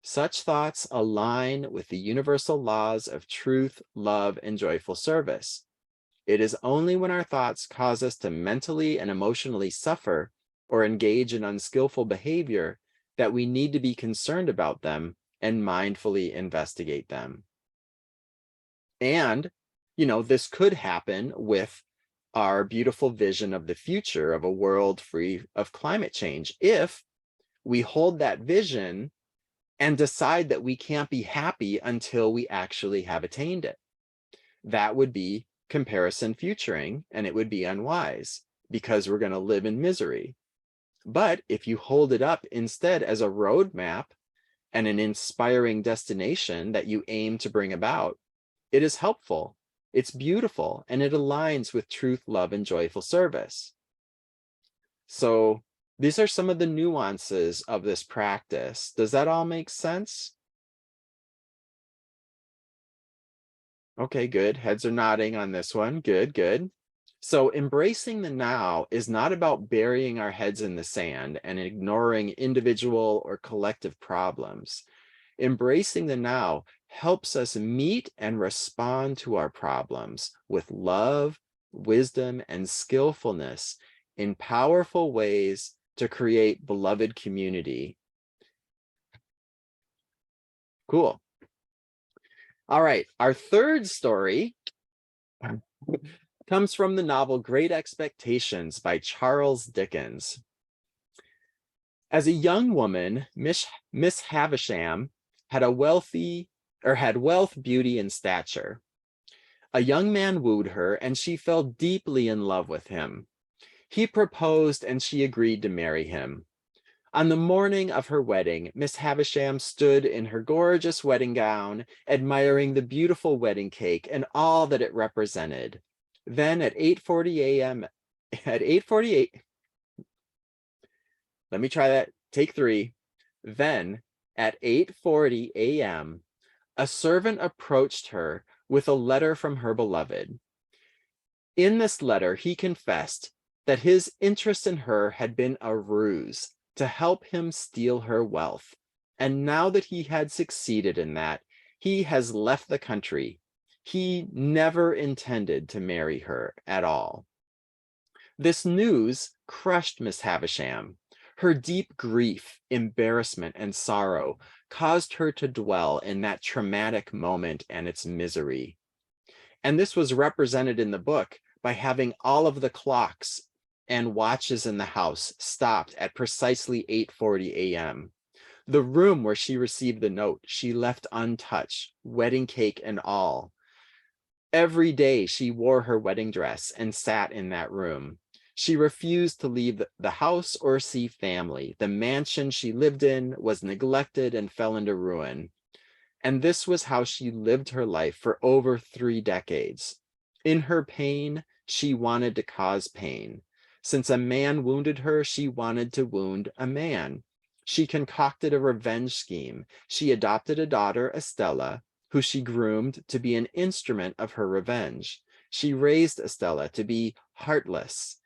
Such thoughts align with the universal laws of truth, love, and joyful service. It is only when our thoughts cause us to mentally and emotionally suffer or engage in unskillful behavior that we need to be concerned about them and mindfully investigate them. And, this could happen with our beautiful vision of the future of a world free of climate change if we hold that vision and decide that we can't be happy until we actually have attained it. That would be comparison futuring, and it would be unwise because we're going to live in misery. But if you hold it up instead as a roadmap and an inspiring destination that you aim to bring about, it is helpful, it's beautiful, and it aligns with truth, love, and joyful service. So these are some of the nuances of this practice. Does that all make sense? Okay, good. Heads are nodding on this one. Good, good. So embracing the now is not about burying our heads in the sand and ignoring individual or collective problems. Embracing the now helps us meet and respond to our problems with love, wisdom, and skillfulness in powerful ways to create beloved community. Cool. All right, our third story comes from the novel Great Expectations by Charles Dickens. As a young woman, Miss Havisham had wealth, beauty, and stature. A young man wooed her, and she fell deeply in love with him. He proposed, and she agreed to marry him. On the morning of her wedding, Miss Havisham stood in her gorgeous wedding gown, admiring the beautiful wedding cake and all that it represented. Then at 8:48, let me try that, take 3. Then at 8:40 a.m., a servant approached her with a letter from her beloved. In this letter, he confessed that his interest in her had been a ruse to help him steal her wealth. And now that he had succeeded in that, he has left the country. He never intended to marry her at all. This news crushed Miss Havisham. Her deep grief, embarrassment, and sorrow caused her to dwell in that traumatic moment and its misery. And this was represented in the book by having all of the clocks and watches in the house stopped at precisely 8:40 a.m. The room where she received the note, she left untouched, wedding cake and all. Every day she wore her wedding dress and sat in that room. She refused to leave the house or see family. The mansion she lived in was neglected and fell into ruin. And this was how she lived her life for over 3 decades. In her pain, she wanted to cause pain. Since a man wounded her, she wanted to wound a man. She concocted a revenge scheme. She adopted a daughter, Estella, who she groomed to be an instrument of her revenge. She raised Estella to be heartless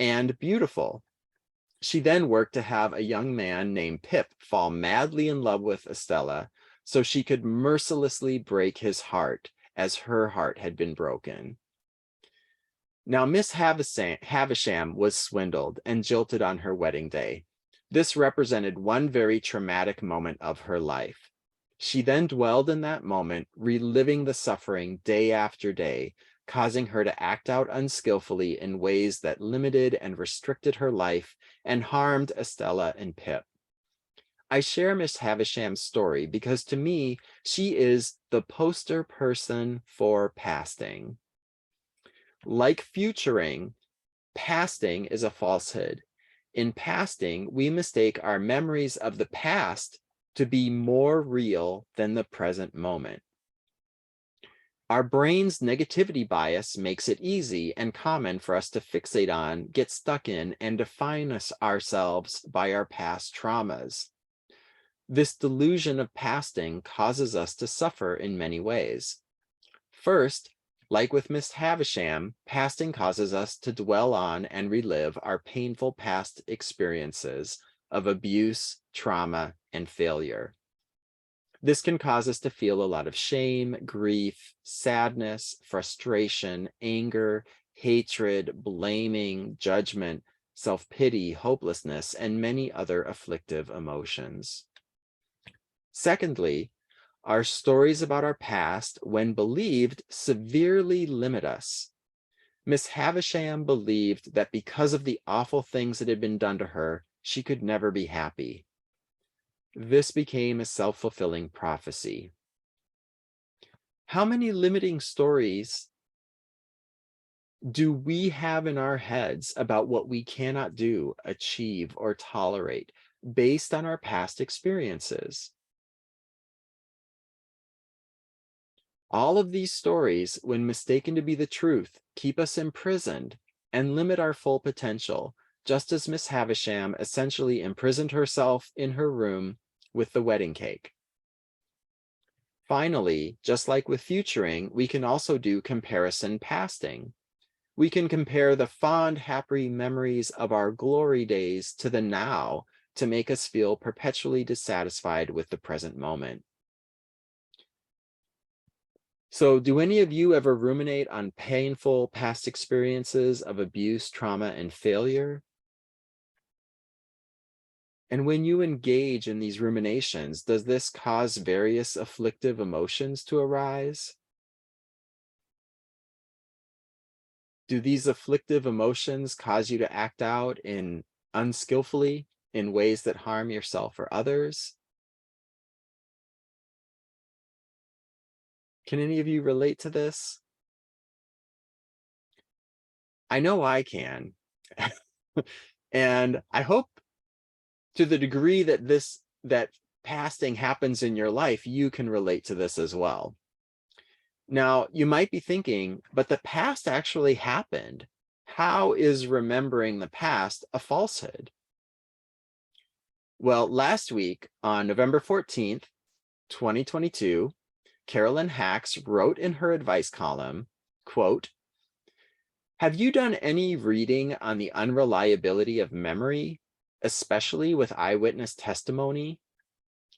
and beautiful. She then worked to have a young man named Pip fall madly in love with Estella so she could mercilessly break his heart as her heart had been broken. Now, Miss Havisham was swindled and jilted on her wedding day. This represented one very traumatic moment of her life. She then dwelled in that moment, reliving the suffering day after day, causing her to act out unskillfully in ways that limited and restricted her life and harmed Estella and Pip. I share Miss Havisham's story because to me, she is the poster person for pasting. Like futuring, pasting is a falsehood. In pasting, we mistake our memories of the past to be more real than the present moment. Our brain's negativity bias makes it easy and common for us to fixate on, get stuck in, and define ourselves by our past traumas. This delusion of pasting causes us to suffer in many ways. First, like with Miss Havisham, pasting causes us to dwell on and relive our painful past experiences of abuse, trauma, and failure. This can cause us to feel a lot of shame, grief, sadness, frustration, anger, hatred, blaming, judgment, self-pity, hopelessness, and many other afflictive emotions. Secondly, our stories about our past, when believed, severely limit us. Miss Havisham believed that because of the awful things that had been done to her, she could never be happy. This became a self-fulfilling prophecy. How many limiting stories do we have in our heads about what we cannot do, achieve, or tolerate based on our past experiences? All of these stories, when mistaken to be the truth, keep us imprisoned and limit our full potential, just as Miss Havisham essentially imprisoned herself in her room with the wedding cake. Finally, just like with futuring, we can also do comparison pasting. We can compare the fond, happy memories of our glory days to the now to make us feel perpetually dissatisfied with the present moment. So do any of you ever ruminate on painful past experiences of abuse, trauma, and failure? And when you engage in these ruminations, does this cause various afflictive emotions to arise? Do these afflictive emotions cause you to act out unskillfully in ways that harm yourself or others? Can any of you relate to this? I know I can. And I hope to the degree that pasting happens in your life, you can relate to this as well. Now, you might be thinking, but the past actually happened. How is remembering the past a falsehood? Well, last week on November 14th, 2022, Carolyn Hacks wrote in her advice column, quote, "Have you done any reading on the unreliability of memory, especially with eyewitness testimony?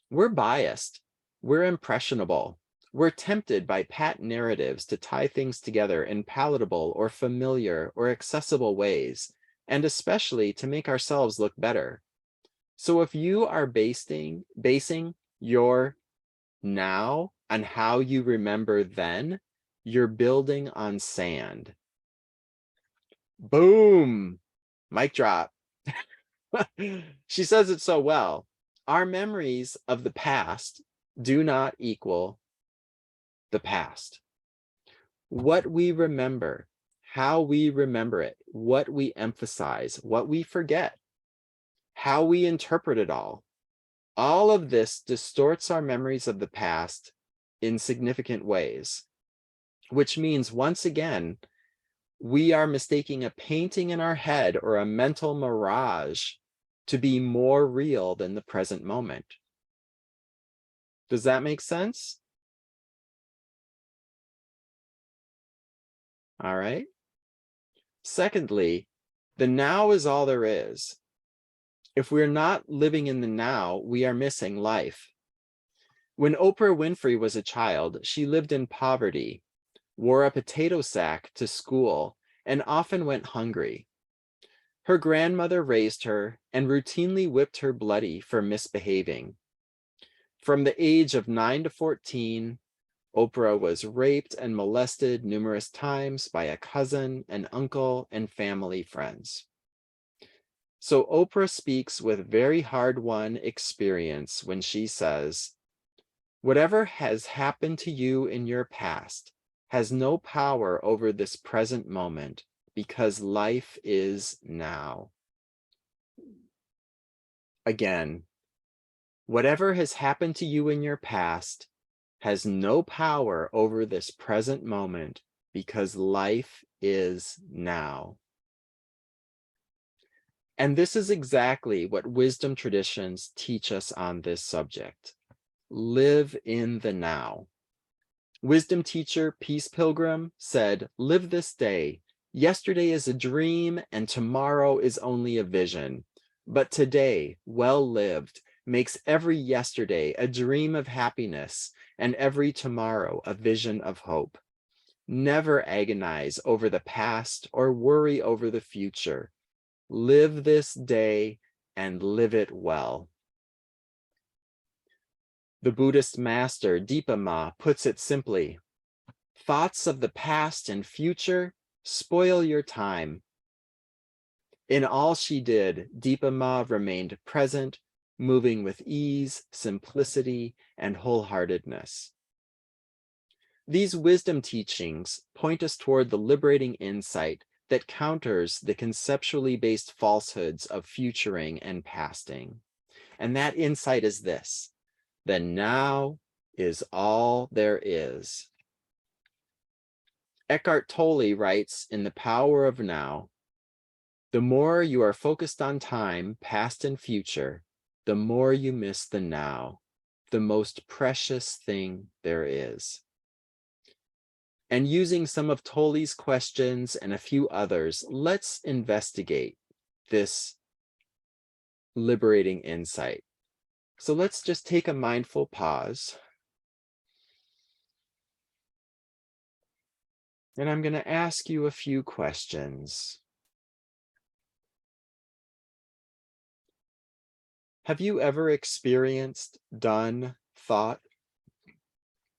We're biased, we're impressionable, we're tempted by pat narratives to tie things together in palatable or familiar or accessible ways, and especially to make ourselves look better. So if you are basing your now on how you remember then, you're building on sand." Boom, mic drop. She says it so well. Our memories of the past do not equal the past. What we remember, how we remember it, what we emphasize, what we forget, how we interpret it all of this distorts our memories of the past in significant ways, which means once again, we are mistaking a painting in our head or a mental mirage to be more real than the present moment. Does that make sense? All right. Secondly, the now is all there is. If we're not living in the now, we are missing life. When Oprah Winfrey was a child, she lived in poverty, wore a potato sack to school, and often went hungry. Her grandmother raised her and routinely whipped her bloody for misbehaving. From the age of 9 to 14, Oprah was raped and molested numerous times by a cousin, an uncle, and family friends. So Oprah speaks with very hard-won experience when she says, "Whatever has happened to you in your past has no power over this present moment because life is now." Again, whatever has happened to you in your past has no power over this present moment because life is now. And this is exactly what wisdom traditions teach us on this subject. Live in the now. Wisdom teacher Peace Pilgrim said, "Live this day. Yesterday is a dream and tomorrow is only a vision. But today, well lived, makes every yesterday a dream of happiness and every tomorrow a vision of hope. Never agonize over the past or worry over the future. Live this day and live it well." The Buddhist master Dipa Ma puts it simply, "Thoughts of the past and future spoil your time." In all she did, Dipa Ma remained present, moving with ease, simplicity, and wholeheartedness. These wisdom teachings point us toward the liberating insight that counters the conceptually based falsehoods of futuring and pasting. And that insight is this: the now is all there is. Eckhart Tolle writes in The Power of Now, "The more you are focused on time, past and future, the more you miss the now, the most precious thing there is." And using some of Tolle's questions and a few others, let's investigate this liberating insight. So let's just take a mindful pause. And I'm going to ask you a few questions. Have you ever experienced, done, thought,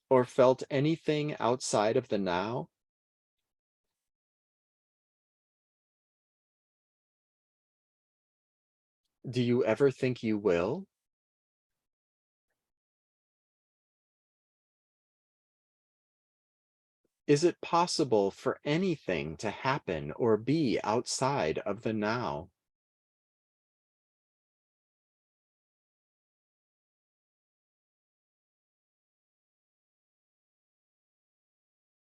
or felt anything outside of the now? Do you ever think you will? Is it possible for anything to happen or be outside of the now?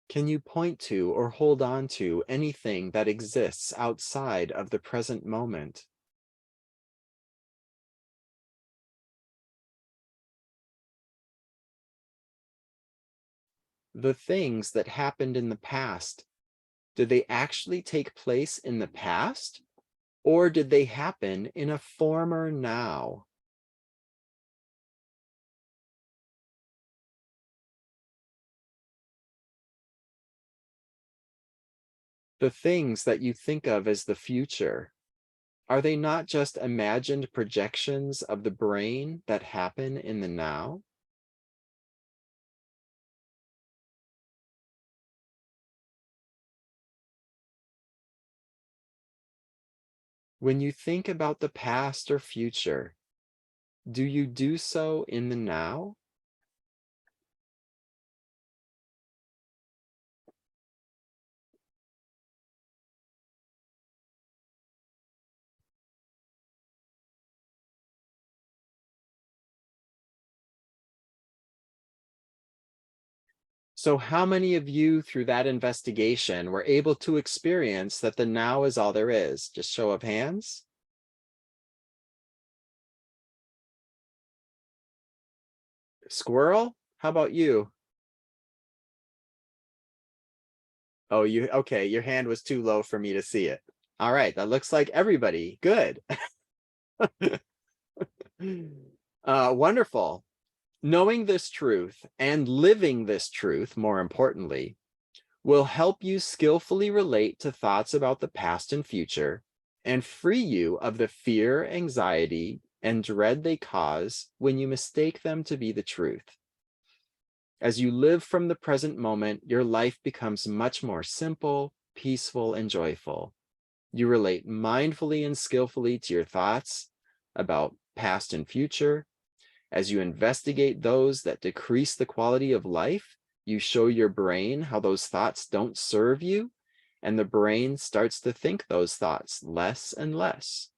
Can you point to or hold on to anything that exists outside of the present moment? The things that happened in the past, did they actually take place in the past, or did they happen in a former now? The things that you think of as the future, are they not just imagined projections of the brain that happen in the now? When you think about the past or future, do you do so in the now? So how many of you through that investigation were able to experience that the now is all there is? Just show of hands. Squirrel, how about you? Oh, okay, your hand was too low for me to see it. All right, that looks like everybody. Good. Wonderful. Knowing this truth and living this truth, more importantly, will help you skillfully relate to thoughts about the past and future and free you of the fear, anxiety, and dread they cause when you mistake them to be the truth. As you live from the present moment, your life becomes much more simple, peaceful, and joyful. You relate mindfully and skillfully to your thoughts about past and future. As you investigate those that decrease the quality of life, you show your brain how those thoughts don't serve you, and the brain starts to think those thoughts less and less.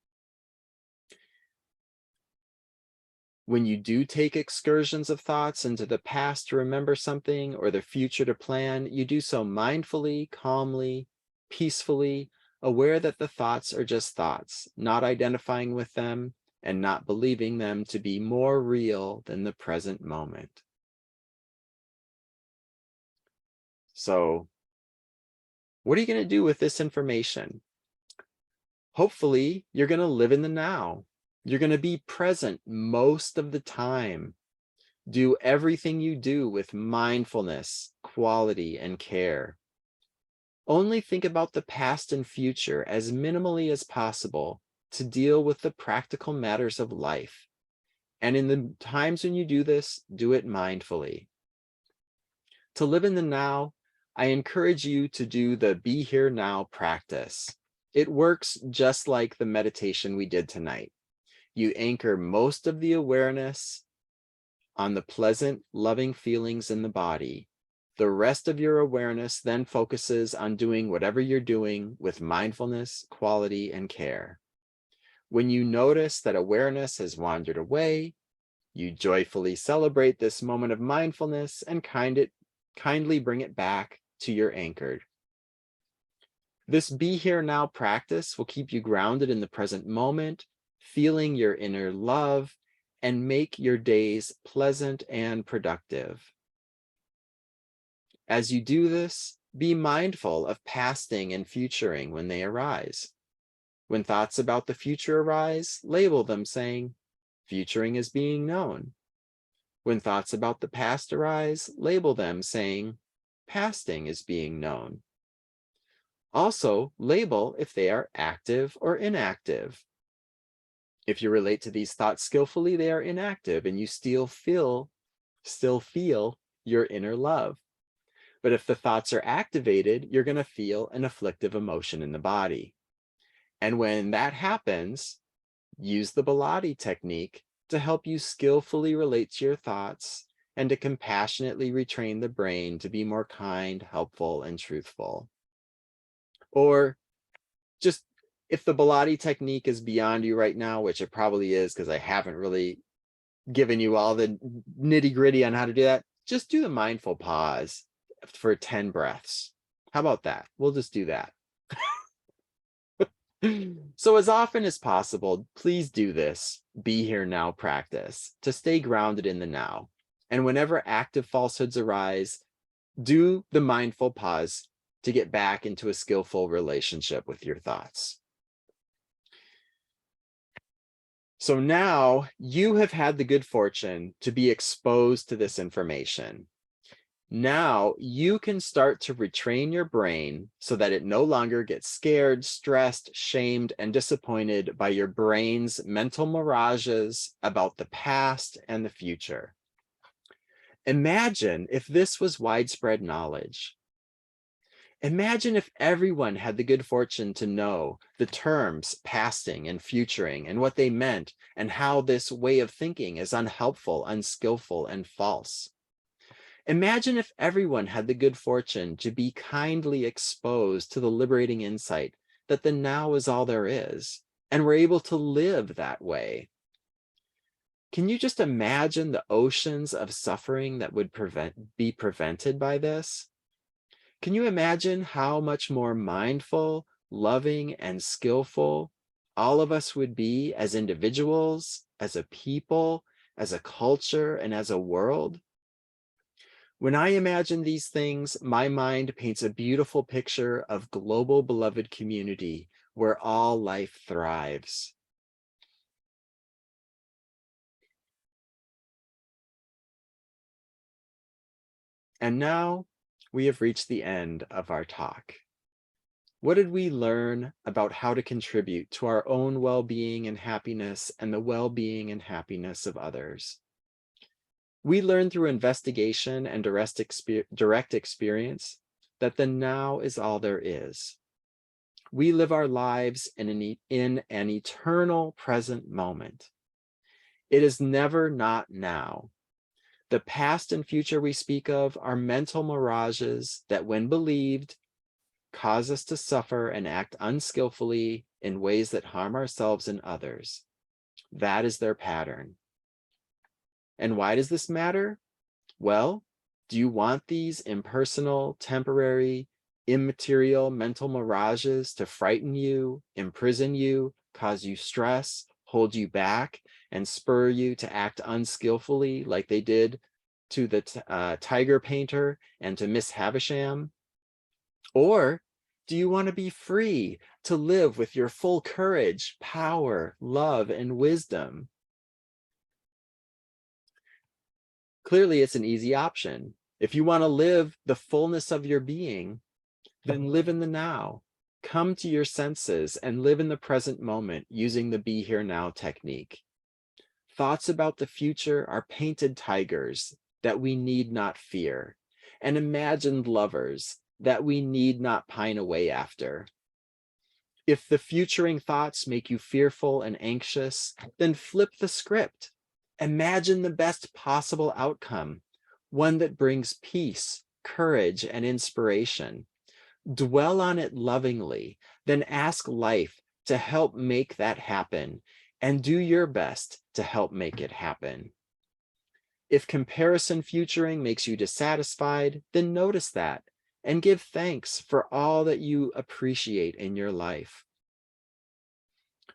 When you do take excursions of thoughts into the past to remember something or the future to plan, you do so mindfully, calmly, peacefully, aware that the thoughts are just thoughts, not identifying with them and not believing them to be more real than the present moment. So, what are you going to do with this information? Hopefully, you're going to live in the now. You're going to be present most of the time. Do everything you do with mindfulness, quality, and care. Only think about the past and future as minimally as possible to deal with the practical matters of life. And in the times when you do this, do it mindfully. To live in the now, I encourage you to do the Be Here Now practice. It works just like the meditation we did tonight. You anchor most of the awareness on the pleasant, loving feelings in the body. The rest of your awareness then focuses on doing whatever you're doing with mindfulness, quality, and care. When you notice that awareness has wandered away, you joyfully celebrate this moment of mindfulness and kindly bring it back to your anchored. This Be Here Now practice will keep you grounded in the present moment, feeling your inner love, and make your days pleasant and productive. As you do this, be mindful of pasting and futuring when they arise. When thoughts about the future arise, label them saying, "Futuring is being known." When thoughts about the past arise, label them saying, "Pasting is being known." Also, label if they are active or inactive. If you relate to these thoughts skillfully, they are inactive and you still feel your inner love. But if the thoughts are activated, you're going to feel an afflictive emotion in the body. And when that happens, use the Bilotti technique to help you skillfully relate to your thoughts and to compassionately retrain the brain to be more kind, helpful, and truthful. Or just if the Bilotti technique is beyond you right now, which it probably is because I haven't really given you all the nitty gritty on how to do that, just do the mindful pause for 10 breaths. How about that? We'll just do that. So as often as possible, please do this Be Here Now practice to stay grounded in the now. And whenever active falsehoods arise, do the mindful pause to get back into a skillful relationship with your thoughts. So now you have had the good fortune to be exposed to this information. Now you can start to retrain your brain so that it no longer gets scared, stressed, shamed, and disappointed by your brain's mental mirages about the past and the future. Imagine if this was widespread knowledge. Imagine if everyone had the good fortune to know the terms pasting and futuring and what they meant and how this way of thinking is unhelpful, unskillful, and false. Imagine if everyone had the good fortune to be kindly exposed to the liberating insight that the now is all there is, and were able to live that way. Can you just imagine the oceans of suffering that would be prevented by this? Can you imagine how much more mindful, loving, and skillful all of us would be as individuals, as a people, as a culture, and as a world? When I imagine these things, my mind paints a beautiful picture of global beloved community where all life thrives. And now we have reached the end of our talk. What did we learn about how to contribute to our own well-being and happiness and the well-being and happiness of others? We learned through investigation and direct experience that the now is all there is. We live our lives in an eternal present moment. It is never not now. The past and future we speak of are mental mirages that, when believed, cause us to suffer and act unskillfully in ways that harm ourselves and others. That is their pattern. And why does this matter? Well, do you want these impersonal, temporary, immaterial mental mirages to frighten you, imprison you, cause you stress, hold you back, and spur you to act unskillfully like they did to the tiger painter and to Miss Havisham? Or do you want to be free to live with your full courage, power, love, and wisdom? Clearly, it's an easy option. If you want to live the fullness of your being, then live in the now. Come to your senses and live in the present moment using the Be Here Now technique. Thoughts about the future are painted tigers that we need not fear, and imagined lovers that we need not pine away after. If the futuring thoughts make you fearful and anxious, then flip the script. Imagine the best possible outcome, one that brings peace, courage, and inspiration. Dwell on it lovingly, then ask life to help make that happen, and do your best to help make it happen. If comparison futuring makes you dissatisfied, then notice that and give thanks for all that you appreciate in your life.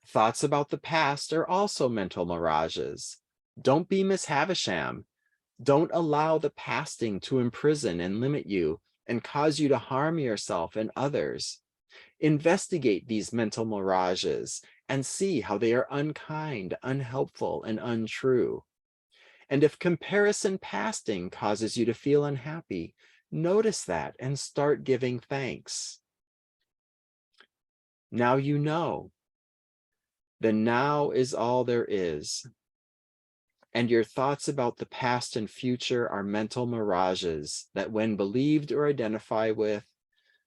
Thoughts about the past are also mental mirages. Don't be Miss Havisham. Don't allow the pasting to imprison and limit you and cause you to harm yourself and others. Investigate these mental mirages and see how they are unkind, unhelpful, and untrue. And if comparison pasting causes you to feel unhappy, notice that and start giving thanks. Now you know. The now is all there is. And your thoughts about the past and future are mental mirages that, when believed or identified with,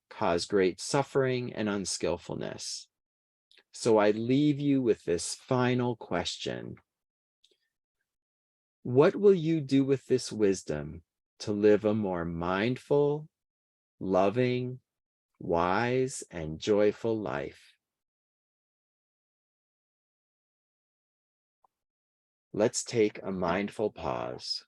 cause great suffering and unskillfulness. So I leave you with this final question. What will you do with this wisdom to live a more mindful, loving, wise, and joyful life? Let's take a mindful pause.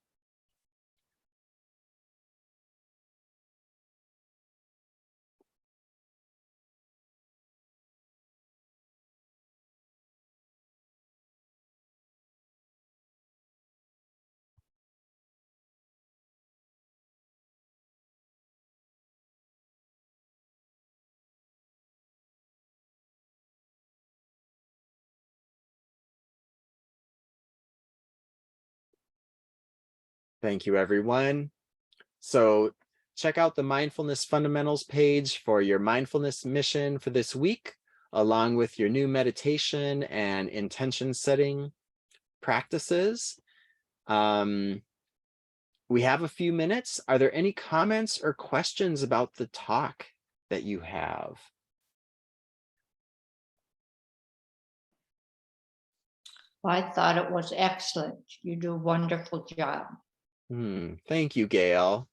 Thank you, everyone. So check out the Mindfulness Fundamentals page for your mindfulness mission for this week, along with your new meditation and intention setting practices. We have a few minutes. Are there any comments or questions about the talk that you have? I thought it was excellent. You do a wonderful job. Thank you, Gail.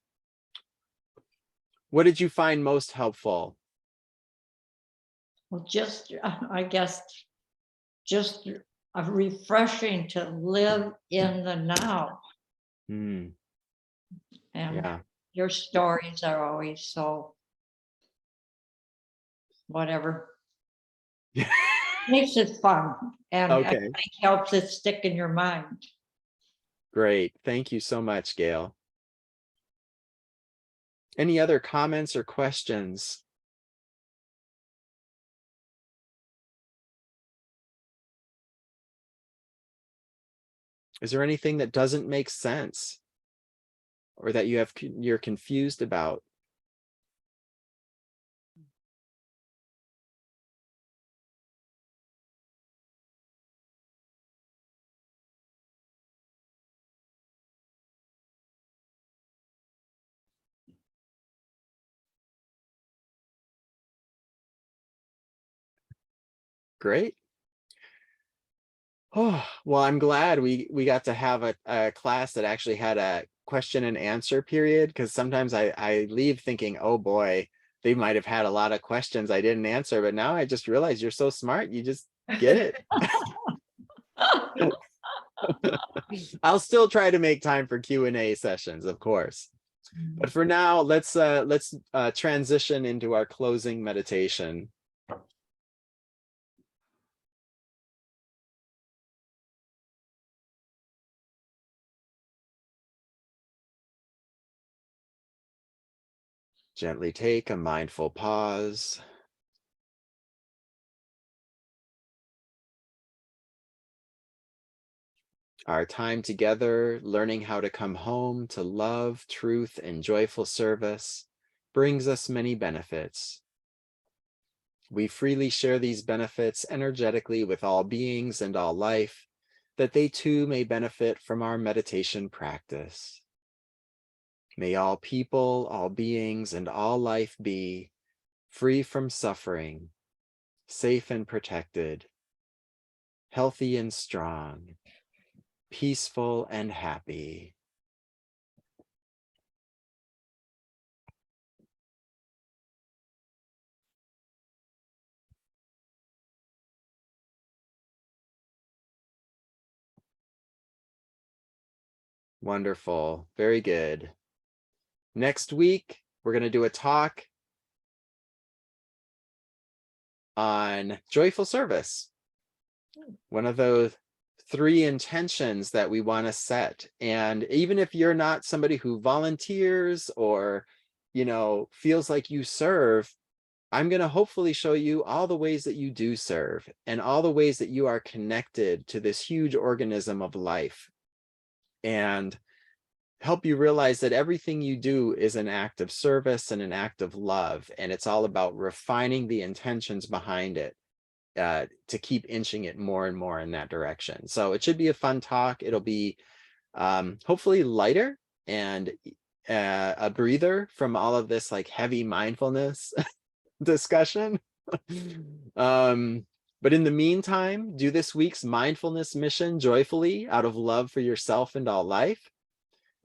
What did you find most helpful? Well, just, I guess, just refreshing to live in the now. Hmm. And Yeah. your stories are always so whatever. Makes it fun, and I Okay, think helps it stick in your mind. great. Thank you so much, Gail. Any other comments or questions? Is there anything that doesn't make sense or that you're confused about? Great. Oh, well, I'm glad we got to have a class that actually had a question and answer period, because sometimes I leave thinking, oh boy, they might have had a lot of questions I didn't answer, but now I just realized you're so smart, you just get it. I'll still try to make time for Q&A sessions, of course. But for now, let's transition into our closing meditation. Gently take a mindful pause. Our time together, learning how to come home to love, truth, and joyful service, brings us many benefits. We freely share these benefits energetically with all beings and all life, that they too may benefit from our meditation practice. May all people, all beings, and all life be free from suffering, safe and protected, healthy and strong, peaceful and happy. Wonderful. Very good. Next week, we're going to do a talk on joyful service. One of those 3 intentions that we want to set. And even if you're not somebody who volunteers or, feels like you serve, I'm going to hopefully show you all the ways that you do serve and all the ways that you are connected to this huge organism of life, and help you realize that everything you do is an act of service and an act of love. And it's all about refining the intentions behind it to keep inching it more and more in that direction. So it should be a fun talk. It'll be hopefully lighter and a breather from all of this like heavy mindfulness discussion. But in the meantime, do this week's mindfulness mission joyfully out of love for yourself and all life.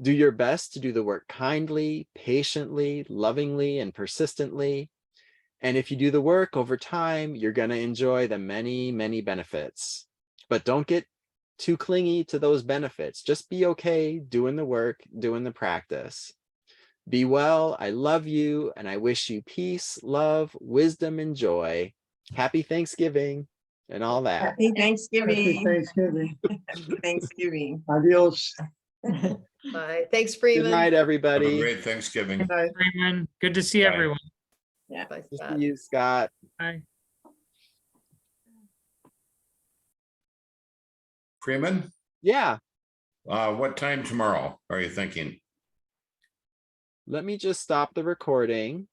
Do your best to do the work kindly, patiently, lovingly, and persistently. And if you do the work over time, you're going to enjoy the many, many benefits. But don't get too clingy to those benefits. Just be okay doing the work, doing the practice. Be well. I love you, and I wish you peace, love, wisdom, and joy. Happy Thanksgiving and all that. Happy Thanksgiving. Happy Thanksgiving. Thanksgiving. Adios. Bye. Thanks, Good Freeman. night, Have a everybody. great Thanksgiving. Bye. Freeman, good to see Bye. everyone. Yeah. Bye, Good to Scott. see you, Scott. Bye. Freeman, Yeah, what time tomorrow are you thinking? let me just stop the recording.